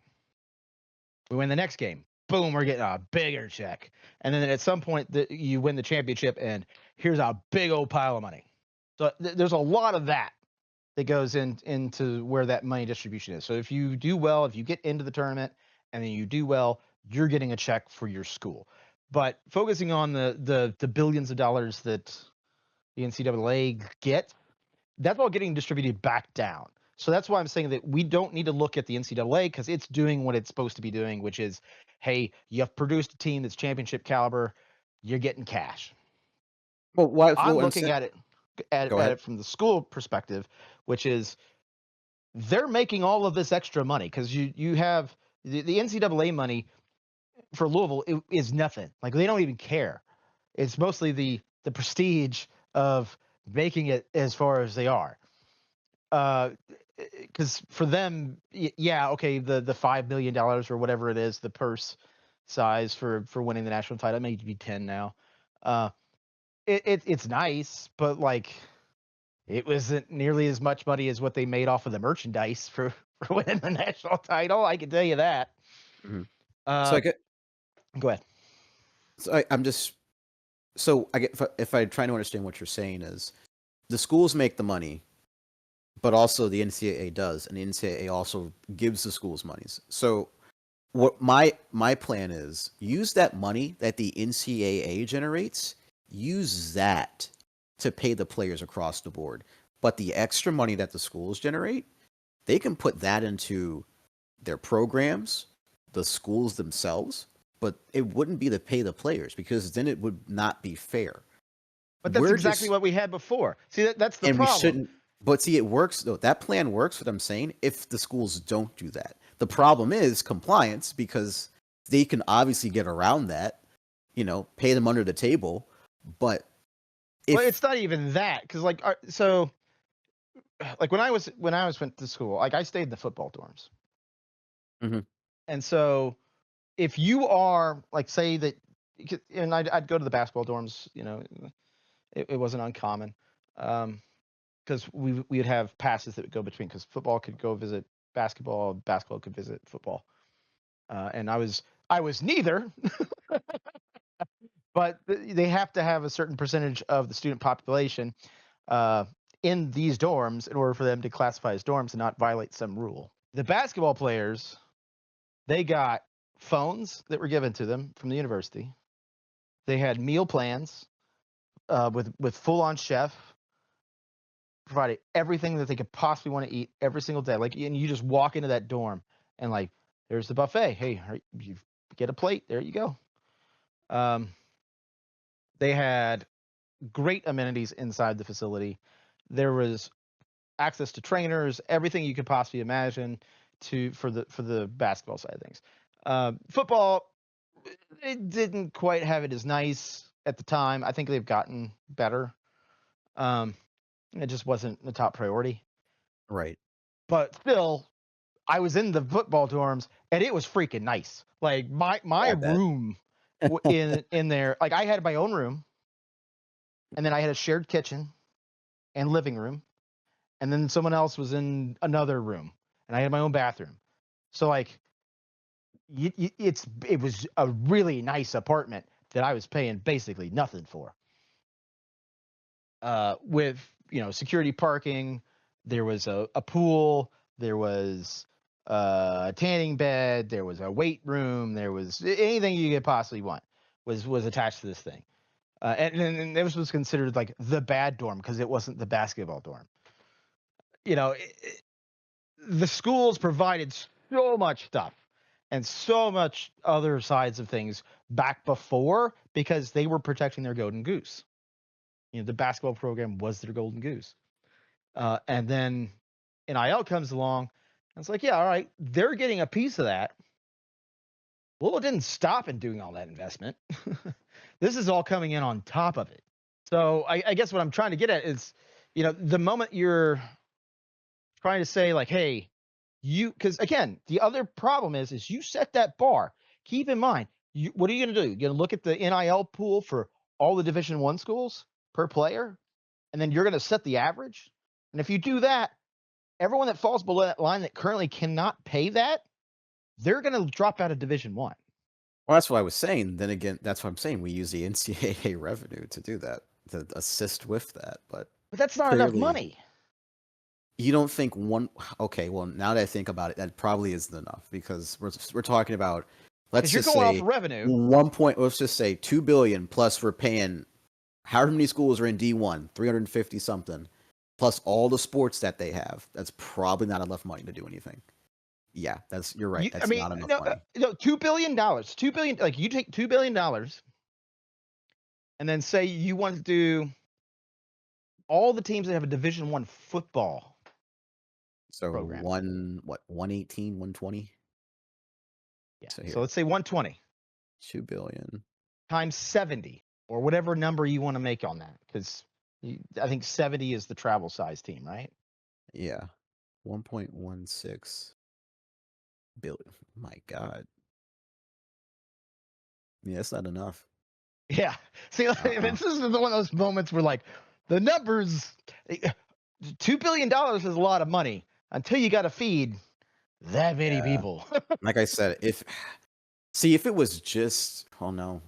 We win the next game. Boom, we're getting a bigger check. And then at some point, you win the championship, and here's a big old pile of money. So there's a lot of that goes into where that money distribution is. So if you do well, if you get into the tournament, and then you do well, you're getting a check for your school. But focusing on the billions of dollars that the NCAA get, that's all getting distributed back down. So that's why I'm saying that we don't need to look at the NCAA because it's doing what it's supposed to be doing, which is, hey, you've produced a team that's championship caliber, you're getting cash. Well, why? I'm well, looking at it from the school perspective, which is they're making all of this extra money because you have the NCAA money for Louisville is nothing. Like they don't even care. It's mostly the prestige of making it as far as they are. Because for them, yeah, okay, the $5 million or whatever it is, the purse size for winning the national title, it may be 10 now. It's nice, but like it wasn't nearly as much money as what they made off of the merchandise for winning the national title. I can tell you that. Mhm. So go ahead. So I'm just so I get if I try to understand what you're saying is the schools make the money, but also the NCAA does, and the NCAA also gives the schools monies. So what my plan is, use that money that the NCAA generates, use that to pay the players across the board. But the extra money that the schools generate, they can put that into their programs, the schools themselves, but it wouldn't be to pay the players because then it would not be fair. But that's exactly what we had before. See, that's the problem. We shouldn't. But see, it works though. That plan works. What I'm saying, if the schools don't do that, the problem is compliance because they can obviously get around that. Pay them under the table. But it's not even that because like when I went to school, like I stayed in the football dorms, and so if you are like say that, and I'd go to the basketball dorms, it wasn't uncommon. Because we would have passes that would go between because football could go visit basketball could visit football, and I was neither, but they have to have a certain percentage of the student population in these dorms in order for them to classify as dorms and not violate some rule. The basketball players, they got phones that were given to them from the university. They had meal plans with full-on chef, provided everything that they could possibly want to eat every single day. Like, and you just walk into that dorm and like, there's the buffet. Hey, you get a plate. There you go. They had great amenities inside the facility. There was access to trainers, everything you could possibly imagine for the basketball side of things. Football, it didn't quite have it as nice at the time. I think they've gotten better. It just wasn't the top priority. Right. But still, I was in the football dorms and it was freaking nice. Like my room in there, like I had my own room, and then I had a shared kitchen and living room, and then someone else was in another room, and I had my own bathroom. So like it was a really nice apartment that I was paying basically nothing for. With security parking, there was a pool, there was a tanning bed, there was a weight room, there was anything you could possibly want was attached to this thing. And this was considered like the bad dorm because it wasn't the basketball dorm. The schools provided so much stuff and so much other sides of things back before because they were protecting their golden goose. The basketball program was their golden goose. And then NIL comes along, and it's like, yeah, all right, they're getting a piece of that. Well, it didn't stop in doing all that investment. This is all coming in on top of it. So I guess what I'm trying to get at is, the moment you're trying to say like, hey, because again, the other problem is you set that bar. Keep in mind, what are you going to do? You're going to look at the NIL pool for all the Division One schools per player, and then you're going to set the average. And if you do that, everyone that falls below that line that currently cannot pay that, they're going to drop out of Division One. Well, that's what I was saying. Then again, that's what I'm saying. We use the NCAA revenue to do that, to assist with that. But that's not enough clearly, money. You don't think one? Okay, well, now that I think about it, that probably isn't enough because we're talking about. Let's You're just going say off revenue. 1 point. Let's just say $2 billion plus we're paying. However many schools are in D1, 350 something, plus all the sports that they have. That's probably not enough money to do anything. Yeah, you're right. That's not enough money. No, $2 billion. $2 billion. Like you take $2 billion, and then say you want to do all the teams that have a Division One football. So program. 118, 120? Yeah. So let's say 120. 2 billion times 70 or whatever number you want to make on that, because I think 70 is the travel size team, right? Yeah. 1.16 billion. My God. Yeah, that's not enough. Yeah. See, this is one of those moments where, like, the numbers, $2 billion is a lot of money until you got to feed that many people. Like I said, if it was just, oh no,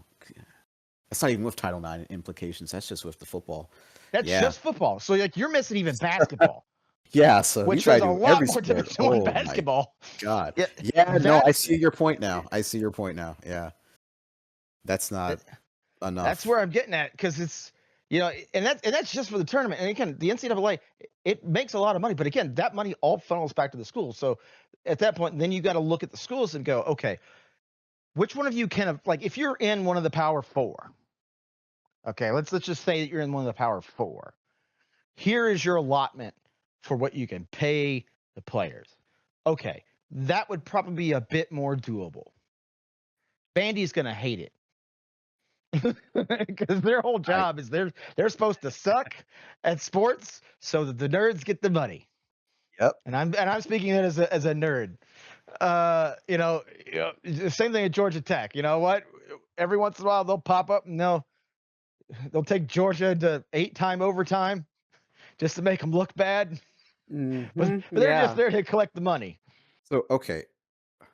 that's not even with Title IX implications. That's just with the football. That's just football. So, like, you're missing even basketball. Yeah, so which is a lot more Division One basketball. God. Yeah, no, I see your point now. Yeah. That's not enough. That's where I'm getting at, because it's, and that's just for the tournament. And again, the NCAA, it makes a lot of money, but again, that money all funnels back to the schools. So at that point, then you got to look at the schools and go, okay, which one of you like, if you're in one of the Power Four, okay, let's just say that you're in one of the Power Four. Here is your allotment for what you can pay the players. Okay, that would probably be a bit more doable. Vandy's going to hate it. Because their whole job is they're supposed to suck at sports so that the nerds get the money. Yep. And I'm speaking it as a nerd. Same thing at Georgia Tech. You know what? Every once in a while they'll pop up and they'll take Georgia to 8-time overtime just to make them look bad. But they're just there to collect the money. So okay,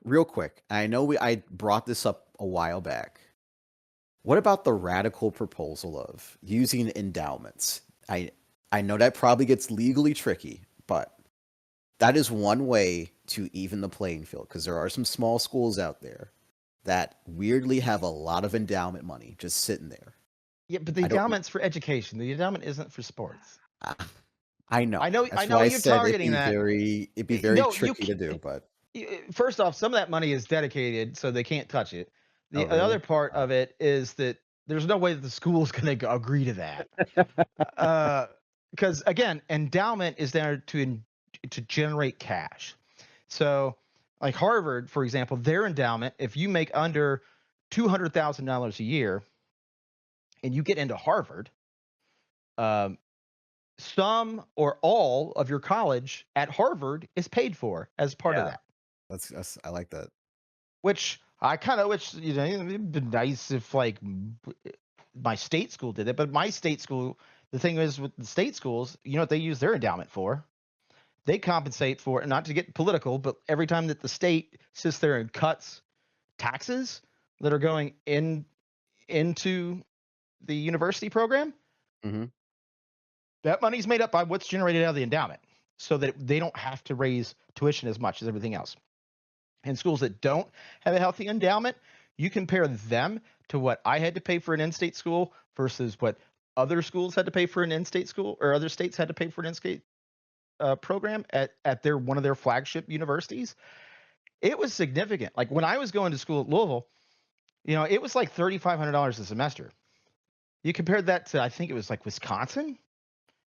real quick. I know I brought this up a while back. What about the radical proposal of using endowments? I know that probably gets legally tricky, but that is one way to even the playing field, because there are some small schools out there that weirdly have a lot of endowment money just sitting there. Yeah, but the endowment's for education. The endowment isn't for sports. I know. I know you're targeting that. It'd be very tricky to do, but first off, some of that money is dedicated, so they can't touch it. The other part of it is that there's no way that the school is going to agree to that. Because again, endowment is there to generate cash. So, like Harvard, for example, their endowment, if you make under $200,000 a year, and you get into Harvard, some or all of your college at Harvard is paid for as part of that. That's I like that. Which I kind of wish, it'd be nice if like my state school did it. But my state school, the thing is with the state schools, you know what they use their endowment for? They compensate for, not to get political, but every time that the state sits there and cuts taxes that are going into the university program, that money's made up by what's generated out of the endowment, so that they don't have to raise tuition as much as everything else. And schools that don't have a healthy endowment, you compare them to what I had to pay for an in-state school versus what other schools had to pay for an in-state school, or other states had to pay for an in-state program at one of their flagship universities. It was significant. Like when I was going to school at Louisville, it was like $3,500 a semester. You compared that to, I think it was like Wisconsin.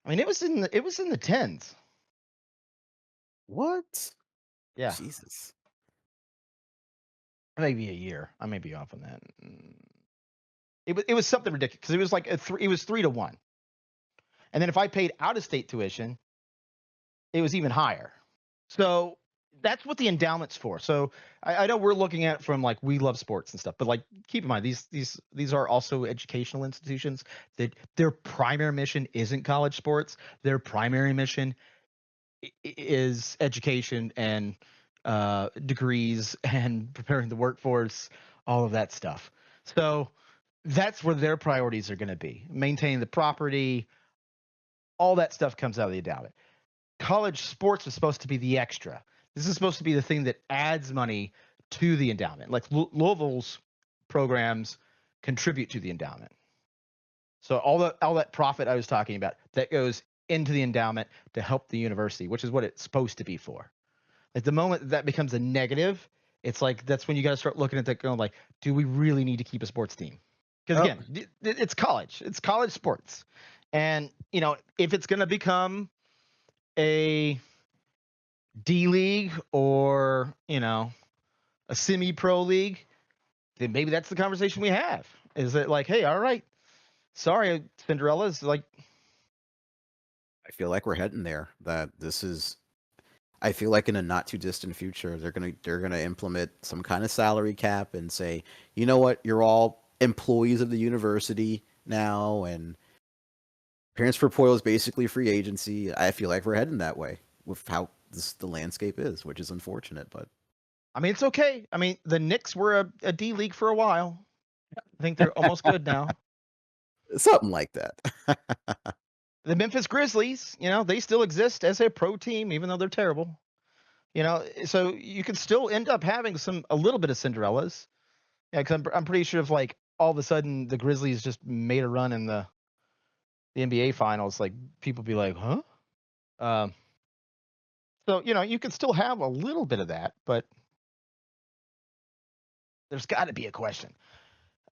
I mean, it was in the tens. What? Yeah. Jesus. Maybe a year. I may be off on that. It was something ridiculous, because it was like it was 3 to 1. And then if I paid out of state tuition, it was even higher. So that's what the endowment's for. So I know we're looking at it from like we love sports and stuff, but like keep in mind these are also educational institutions that their primary mission isn't college sports. Their primary mission is education and degrees and preparing the workforce, all of that stuff. So that's where their priorities are going to be: maintaining the property, all that stuff comes out of the endowment. College sports is supposed to be the extra. This is supposed to be the thing that adds money to the endowment. Like Louisville's programs contribute to the endowment. So all that profit I was talking about that goes into the endowment to help the university, which is what it's supposed to be for. At the moment that becomes a negative, it's like that's when you got to start looking at that going like, do we really need to keep a sports team? Because again, it's college sports, and if it's going to become a D league or a semi-pro league, then maybe that's the conversation we have. Is it like, hey, all right, sorry, Cinderella's like. I feel like we're heading there. I feel like in a not too distant future, they're gonna implement some kind of salary cap and say, you know what, you're all employees of the university now, and transfer portal is basically free agency. I feel like we're heading that way with how the landscape is, which is unfortunate, but I mean, it's okay. I mean, the Knicks were a D league for a while. I think they're almost good now. something like that. The Memphis Grizzlies, they still exist as a pro team, even though they're terrible. So you can still end up having a little bit of Cinderellas. Yeah, because I'm pretty sure if like all of a sudden the Grizzlies just made a run in the NBA finals, like people be like, huh? So you can still have a little bit of that, but there's got to be a question,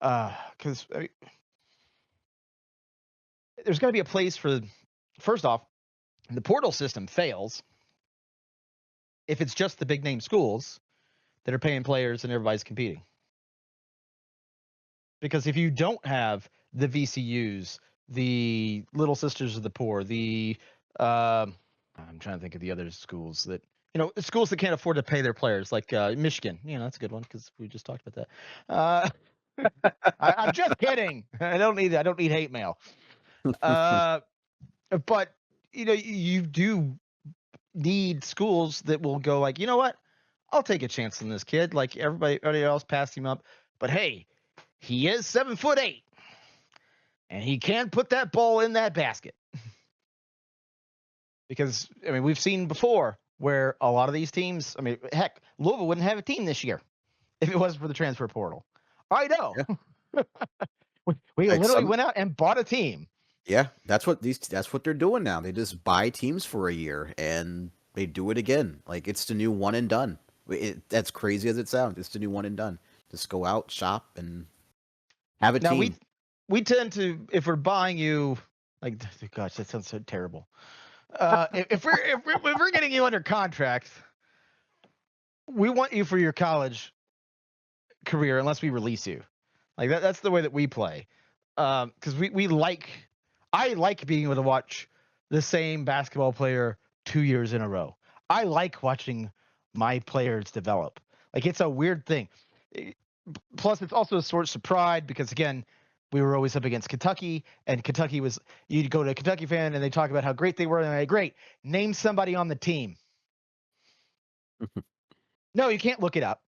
because there's got to be a place for. First off, the portal system fails if it's just the big name schools that are paying players and everybody's competing. Because if you don't have the VCUs, the Little Sisters of the Poor, I'm trying to think of the other schools that schools that can't afford to pay their players, like Michigan. That's a good one because we just talked about that. I'm just kidding. I don't need hate mail. But you do need schools that will go like, you know what? I'll take a chance on this kid. Like everybody else passed him up, but hey, he is 7'8", and he can put that ball in that basket. Because we've seen before where a lot of these teams. Heck, Louisville wouldn't have a team this year if it wasn't for the transfer portal. I know. Yeah. we literally went out and bought a team. Yeah, that's what they're doing now. They just buy teams for a year and they do it again. Like it's the new one and done. That's crazy as it sounds. It's the new one and done. Just go out, shop, and have a team. Now we tend to, if we're buying you, like, gosh, that sounds so terrible. If we're getting you under contract, we want you for your college career unless we release you. Like that's the way that we play. Because I like being able to watch the same basketball player 2 years in a row. I like watching my players develop. Like it's a weird thing. Plus, it's also a source of pride because again, we were always up against Kentucky, and Kentucky was. You'd go to a Kentucky fan, and they talk about how great they were, and they're like, "Great, name somebody on the team." No, you can't look it up.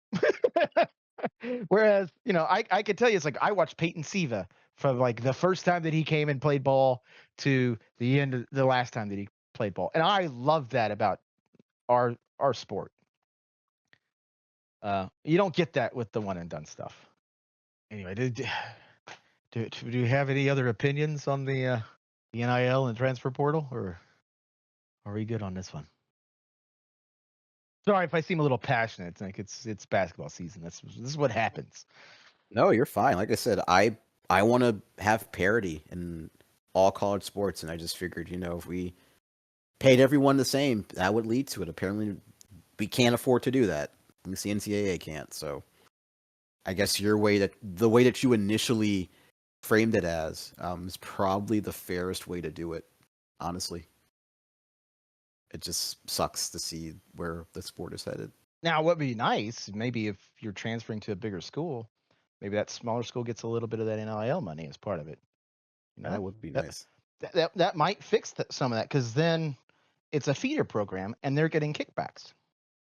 Whereas, I could tell you, it's like I watched Peyton Siva from like the first time that he came and played ball to the end of the last time that he played ball, and I love that about our sport. You don't get that with the one and done stuff. Anyway, do you have any other opinions on the NIL and transfer portal, or are we good on this one? Sorry if I seem a little passionate. It's like it's basketball season. This is what happens. No, you're fine. Like I said, I want to have parity in all college sports, and I just figured, if we paid everyone the same, that would lead to it. Apparently, we can't afford to do that. At least the NCAA can't. So, I guess the way that you initially framed it as is probably the fairest way to do it. Honestly, It just sucks to see where the sport is headed. Now, what would be nice, maybe if you're transferring to a bigger school, maybe that smaller school gets a little bit of that NIL money as part of it. You know, That would be that nice. that might fix some of that because then it's a feeder program and they're getting kickbacks.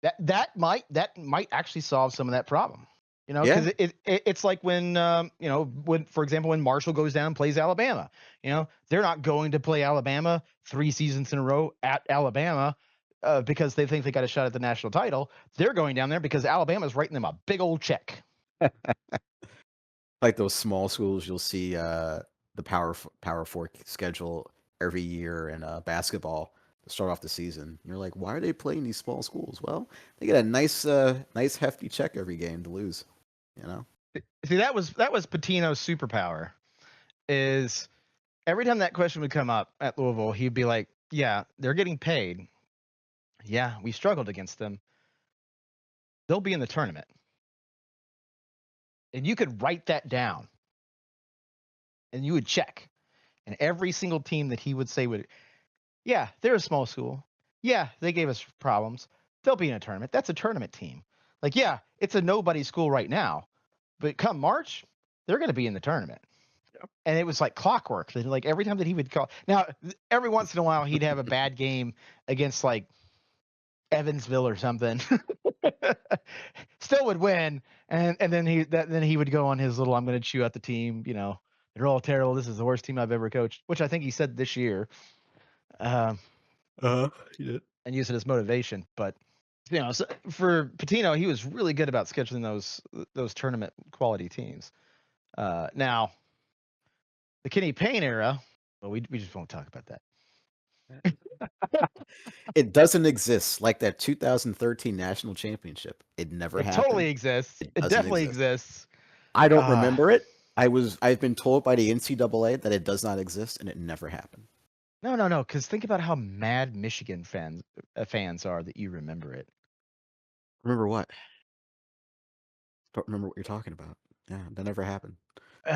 That might actually solve some of that problem. You know, Yeah. because it's like when when, for example, when Marshall goes down and plays Alabama. You know, they're not going to play Alabama 3 seasons in a row at Alabama because they think they got a shot at the national title. They're going down there because Alabama's writing them a big old check. Like those small schools, you'll see the Power Four schedule every year in basketball to start off the season. You're like, why are they playing these small schools? Well, they get a nice hefty check every game to lose. You know. See, that was Pitino's superpower. Is every time that question would come up at Louisville, he'd be like, "Yeah, they're getting paid. Yeah, we struggled against them. They'll be in the tournament." And you could write that down, and you would check. And every single team that he would say would, yeah, they're a small school. Yeah, they gave us problems. They'll be in a tournament. That's a tournament team. Like, yeah, it's a nobody school right now, but come March, they're going to be in the tournament. And it was like clockwork. Like every time that he would call. Now, every once in a while, he'd have a bad game against like Evansville or something. Still would win, and then he would go on his little "I'm going to chew out the team." You know, they're all terrible. This is the worst team I've ever coached, which I think he said this year, He did. and use it as motivation. But so for Pitino, he was really good about scheduling those tournament quality teams. Now, the Kenny Payne era, well, we just won't talk about that. It doesn't exist like that 2013 national championship. It never It happened. totally exists. It doesn't definitely exist. exists. I don't remember it. I've been told by the NCAA that it does not exist and it never happened. No. Because think about how mad Michigan fans are that you remember it. Remember what? Don't remember what you're talking about. Yeah, that never happened. All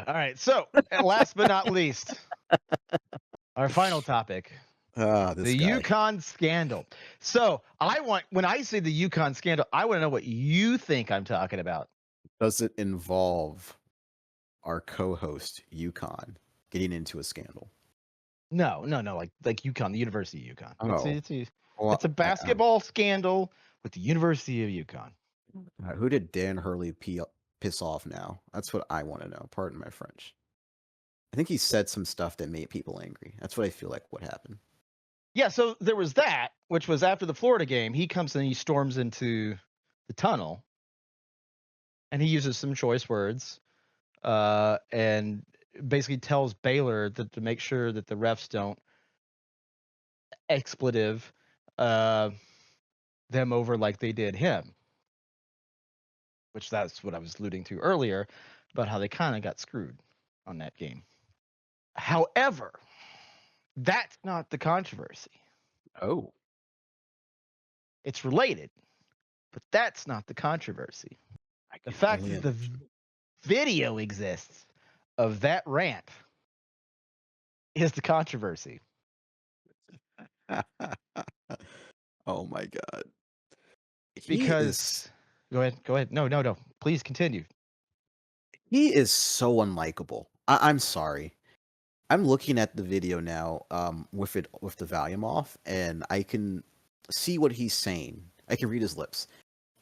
right. So, last but not least, our final topic. This The guy. UConn scandal. So when I say the UConn scandal, I want to know what you think I'm talking about. Does it involve our co-host UConn getting into a scandal? No. Like UConn, the University of UConn. Oh, It's a basketball scandal with the University of UConn. Who did Dan Hurley piss off now? That's what I want to know. Pardon my French. I think he said some stuff that made people angry. That's what I feel like what happened. Yeah, so there was that, which was after the Florida game. He comes and he storms into the tunnel, and he uses some choice words, and basically tells Baylor that to make sure that the refs don't expletive them over like they did him. Which that's what I was alluding to earlier about how they kind of got screwed on that game. However, that's not the controversy. Oh. It's related, but that's not the controversy. The fact that the video exists of that rant is the controversy. Oh my god. Because go ahead. No. Please continue. He is so unlikable. I'm sorry. I'm looking at the video now, with the volume off, and I can see what he's saying. I can read his lips.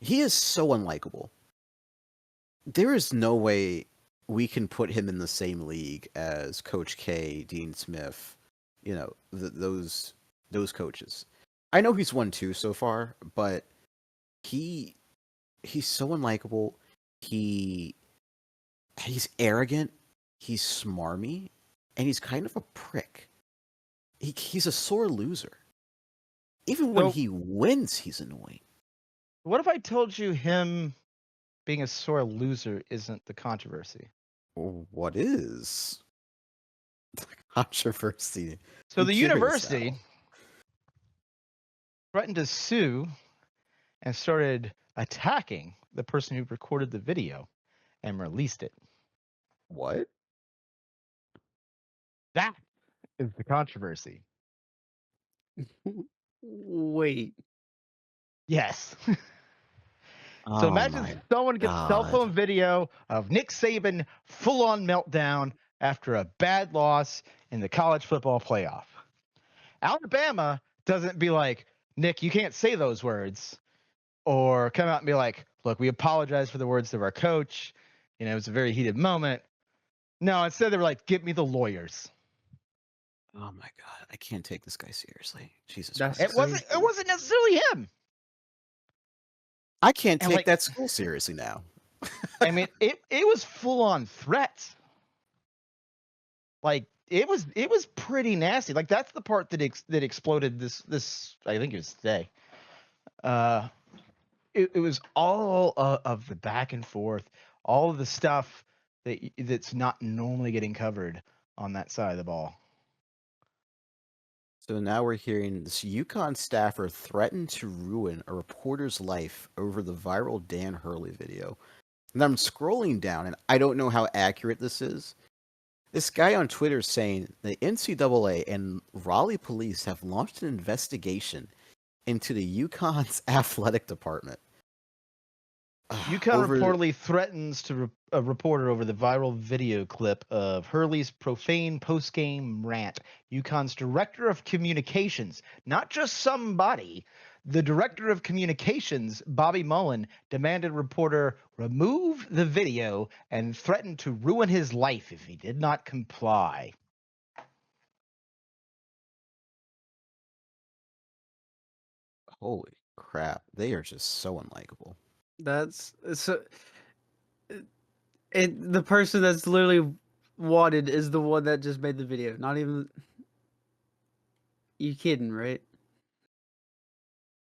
He is so unlikable. There is no way we can put him in the same league as Coach K, Dean Smith, those coaches. I know he's won 2 so far, but he's so unlikable. He's arrogant. He's smarmy. And he's kind of a prick. He's a sore loser. Even when he wins, he's annoying. What if I told you him being a sore loser isn't the controversy? What is the controversy? So the university threatened to sue and started attacking the person who recorded the video and released it. What? That is the controversy. Wait. Yes. So Oh imagine my someone gets cell god. phone video of Nick Saban full on meltdown after a bad loss in the college football playoff. Alabama doesn't be like, Nick, you can't say those words, or come out and be like, look, we apologize for the words of our coach. It was a very heated moment. No, instead they were like, get me the lawyers. Oh my god. I can't take this guy seriously. Jesus That's It Christ. wasn't it crazy. wasn't necessarily him. I can't And take like that school seriously now. I mean, it was full on threats. Like it was pretty nasty. Like that's the part that exploded this I think it was today. Uh it was all of the back and forth, all of the stuff that's not normally getting covered on that side of the ball. So now we're hearing this UConn staffer threatened to ruin a reporter's life over the viral Dan Hurley video. And I'm scrolling down, and I don't know how accurate this is. This guy on Twitter is saying the NCAA and Raleigh police have launched an investigation into the UConn's athletic department. UConn Over reportedly threatens to a reporter over the viral video clip of Hurley's profane post-game rant. UConn's director of communications, not just somebody, the director of communications, Bobby Mullen, demanded reporter remove the video and threatened to ruin his life if he did not comply. holy crap, they are just so unlikable. That's so. The person that's literally wanted is the one that just made the video. Not even. You kidding, right?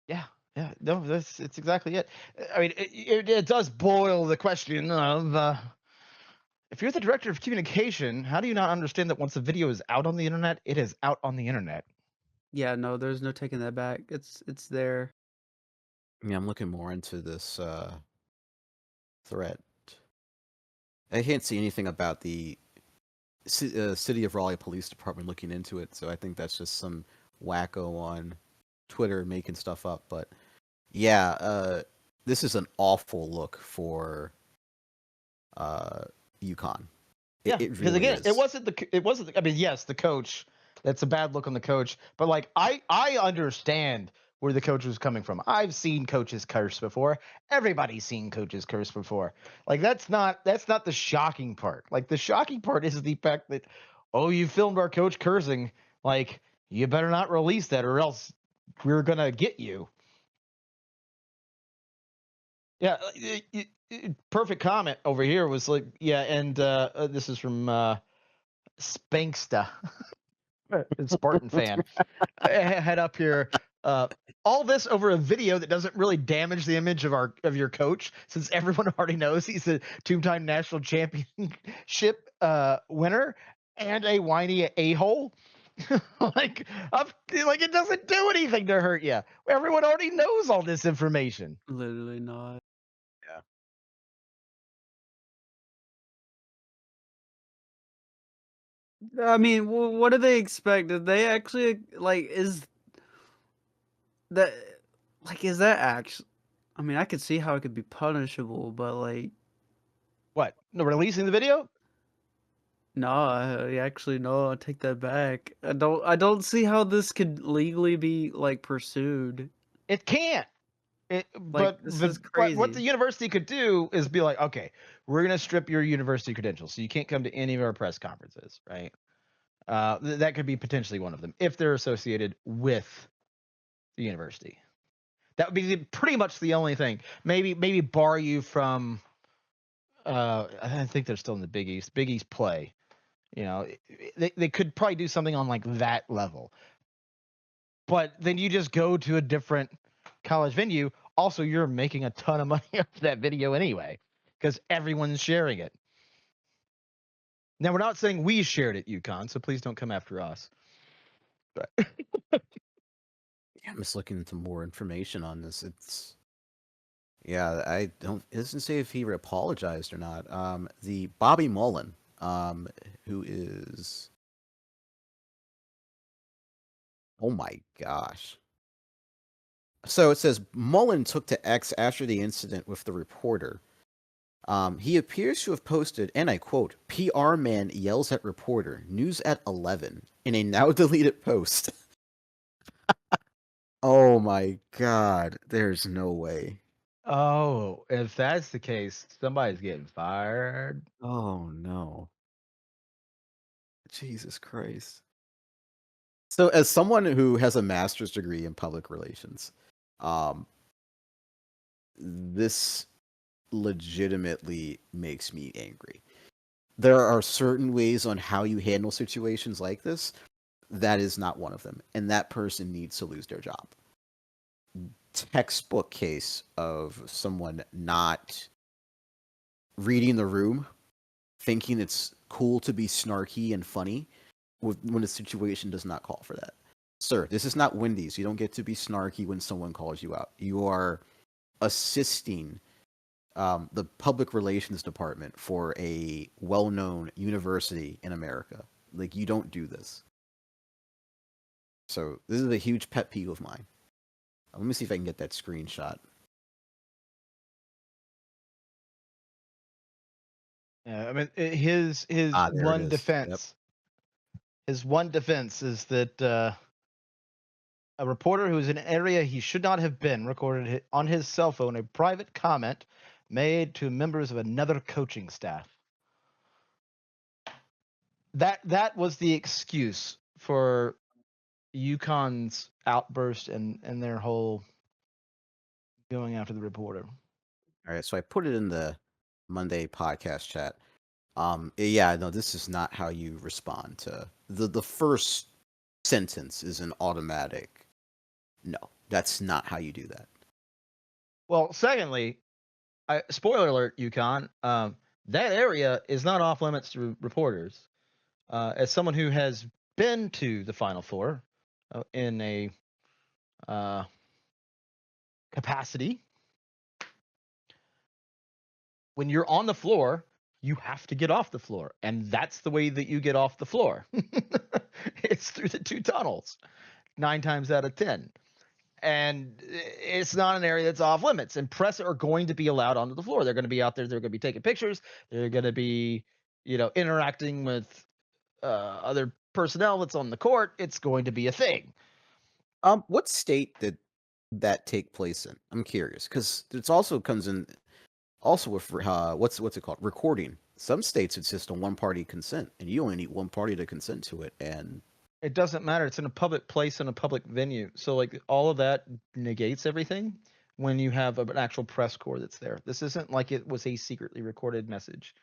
Yeah, yeah, no, it's exactly it. I mean, it does boil the question of if you're the director of communication, how do you not understand that once a video is out on the internet, it is out on the internet? Yeah, no, there's no taking that back. It's there. I mean, I'm looking more into this threat. I can't see anything about the City of Raleigh Police Department looking into it, so I think that's just some wacko on Twitter making stuff up. But yeah, this is an awful look for UConn. Yeah, It because really again, is. it wasn't. I mean, yes, the coach. That's a bad look on the coach. But like, I understand where the coach was coming from. I've seen coaches curse before. Everybody's seen coaches curse before. Like that's not the shocking part. Like the shocking part is the fact that, oh, you filmed our coach cursing. Like you better not release that, or else we're gonna get you. Yeah, perfect comment over here was like, yeah, and this is from Spanksta, a Spartan fan. Head up here. Uh, all this over a video that doesn't really damage the image of your coach, since everyone already knows he's a two-time national championship winner and a whiny a-hole. like, like it doesn't do anything to hurt you. Everyone already knows all this information. Literally not. Yeah. I mean, what do they expect? Did they actually like? Is that is that actually? I mean, I could see how it could be punishable, but like, What? No, releasing the video? no, actually no. I take that back. I don't see how this could legally be like pursued. It can't. Like, But this is what the crazy. university could do is be like, okay, we're gonna strip your university credentials, so you can't come to any of our press conferences, right? That could be potentially one of them if they're associated with the university. That would be pretty much the only thing. Maybe bar you from. I think they're still in the Big East. Big East play. They could probably do something on like that level. But then you just go to a different college venue. Also, you're making a ton of money off that video anyway, because everyone's sharing it. Now, we're not saying we shared it, UConn, so please don't come after us. But Yeah, I'm just looking into more information on this. Yeah, I don't. It doesn't say if he apologized or not. The Bobby Mullen, who is, oh my gosh, So it says Mullen took to X after the incident with the reporter. He appears to have posted, and I quote, "PR man yells at reporter, news at 11," in a now deleted post. Oh my god, there's no way. Oh, if that's the case, somebody's getting fired. Oh no. Jesus Christ. So as someone who has a master's degree in public relations, um, this legitimately makes me angry. There are certain ways on how you handle situations like this. That is not one of them. And that person needs to lose their job. Textbook case of someone not reading the room, thinking it's cool to be snarky and funny when the situation does not call for that. Sir, this is not Wendy's. You don't get to be snarky when someone calls you out. You are assisting the public relations department for a well-known university in America. Like, you don't do this. So this is a huge pet peeve of mine. Let me see if I can get that screenshot. Yeah, I mean, his There one it is. defense. His one defense is that a reporter who is in an area he should not have been recorded on his cell phone a private comment made to members of another coaching staff. That was the excuse for UConn's outburst and their whole going after the reporter. All right, so I put it in the Monday podcast chat. Yeah, no, this is not how you respond to the first sentence is an automatic. No, that's not how you do that. Well, secondly, spoiler alert, UConn, that area is not off limits to reporters. As someone who has been to the Final Four in a capacity, when you're on the floor, you have to get off the floor, and that's the way that you get off the floor. It's through the two tunnels, 9 times out of 10. And it's not an area that's off limits. And press are going to be allowed onto the floor. They're going to be out there. They're going to be taking pictures. They're going to be, interacting with other personnel that's on the court. It's going to be a thing. What state did that take place in? I'm curious because it also comes in also with what's it called, recording. Some states it's just a one party consent, and you only need one party to consent to it, and It doesn't matter. It's in a public place in a public venue. So like all of that negates everything when you have an actual press corps that's there. This isn't like it was a secretly recorded message.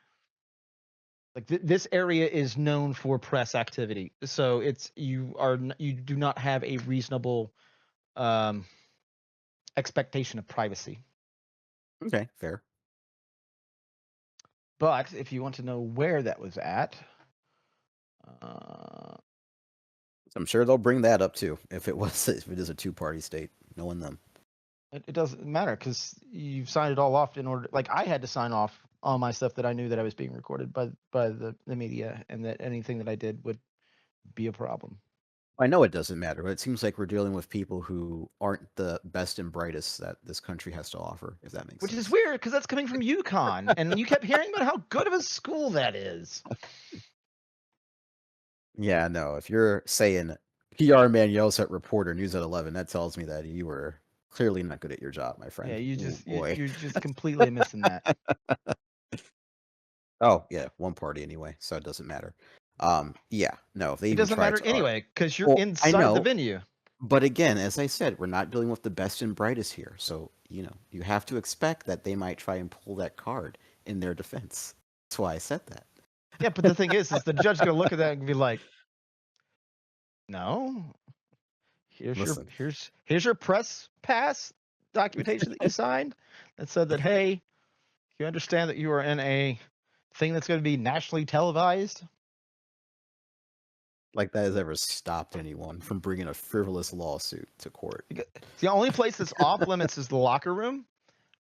Like this area is known for press activity. So you do not have a reasonable expectation of privacy. okay, fair. But if you want to know where that was at, I'm sure they'll bring that up too if it is a two-party state, knowing them. it doesn't matter because you've signed it all off in order. Like I had to sign off all my stuff that I knew that I was being recorded by the media, and that anything that I did would be a problem. I know it doesn't matter, but it seems like we're dealing with people who aren't the best and brightest that this country has to offer, if that makes Which sense. is weird because that's coming from UConn, and you kept hearing about how good of a school that is. Yeah, no. If you're saying PR man yells at reporter, news at 11, that tells me that you were clearly not good at your job, my friend. Yeah, Boy. you're just completely missing that. Oh yeah, one party anyway, so it doesn't matter. Yeah, no. If they It even doesn't tried matter to anyway because you're Well, I inside the know. venue. But again, as I said, we're not dealing with the best and brightest here. So, you have to expect that they might try and pull that card in their defense. That's why I said that. Yeah, but the thing is the judge's gonna look at that and be like, "No, Listen, here's your press pass documentation that you signed that said that hey, you understand that you are in a thing that's going to be nationally televised." like that has ever stopped anyone from bringing a frivolous lawsuit to court. The only place that's off limits is the locker room,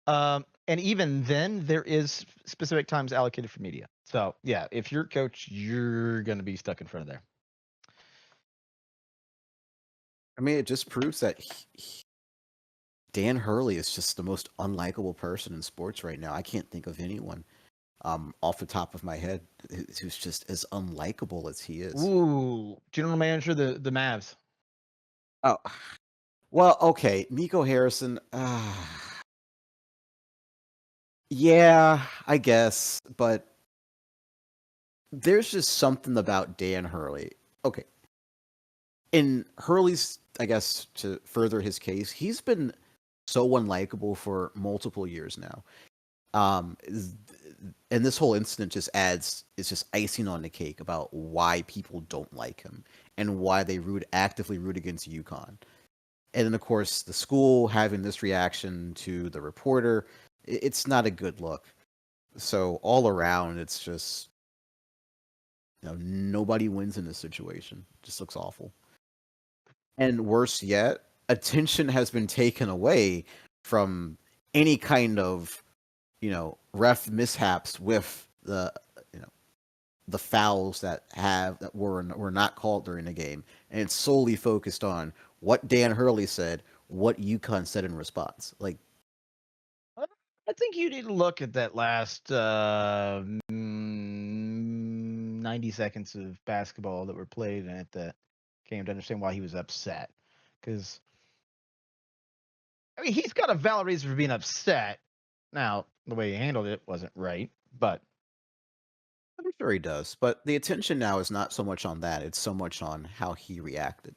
and even then, there is specific times allocated for media. So yeah, if you're coach, you're going to be stuck in front of there. I mean, it just proves that Dan Hurley is just the most unlikable person in sports right now. I can't think of anyone off the top of my head who's just as unlikable as he is. Ooh, general manager the Mavs. Oh, well, okay, Nico Harrison. Yeah, I guess, but there's just something about Dan Hurley. Okay, in Hurley's, I guess, to further his case, he's been so unlikable for multiple years now. And this whole incident just it's just icing on the cake about why people don't like him and why they actively root against UConn. And then, of course, the school having this reaction to the reporter, it's not a good look. So all around, it's just, nobody wins in this situation. It just looks awful. And worse yet, attention has been taken away from any kind of, ref mishaps with the fouls that were not called during the game, and it's solely focused on what Dan Hurley said, what UConn said in response. Like, I think you need to look at that last 90 seconds of basketball that were played at that game to understand why he was upset. Because, I mean, he's got a valid reason for being upset. Now, the way he handled it wasn't right, but I'm sure he does, but the attention now is not so much on that; it's so much on how he reacted.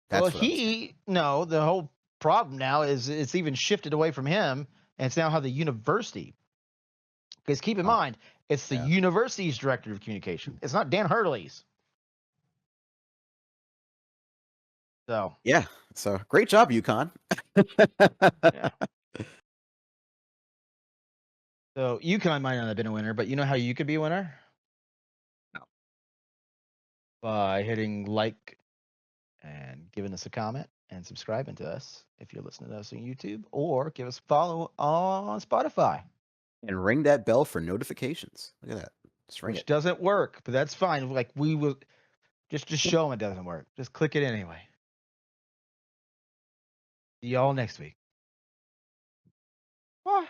That's what I'm saying. The whole problem now is it's even shifted away from him, and it's now how the university. Because keep in mind, it's the university's director of communication. It's not Dan Hurley's. So Yeah, so great job, UConn. yeah. So UConn might not have been a winner, but you know how you could be a winner? No. By hitting like and giving us a comment and subscribing to us if you're listening to us on YouTube, or give us a follow on Spotify. And ring that bell for notifications. Look at that. Just ring Which it. doesn't work, but that's fine. Like, we will just show them it doesn't work. Just click it anyway. See y'all next week. Bye.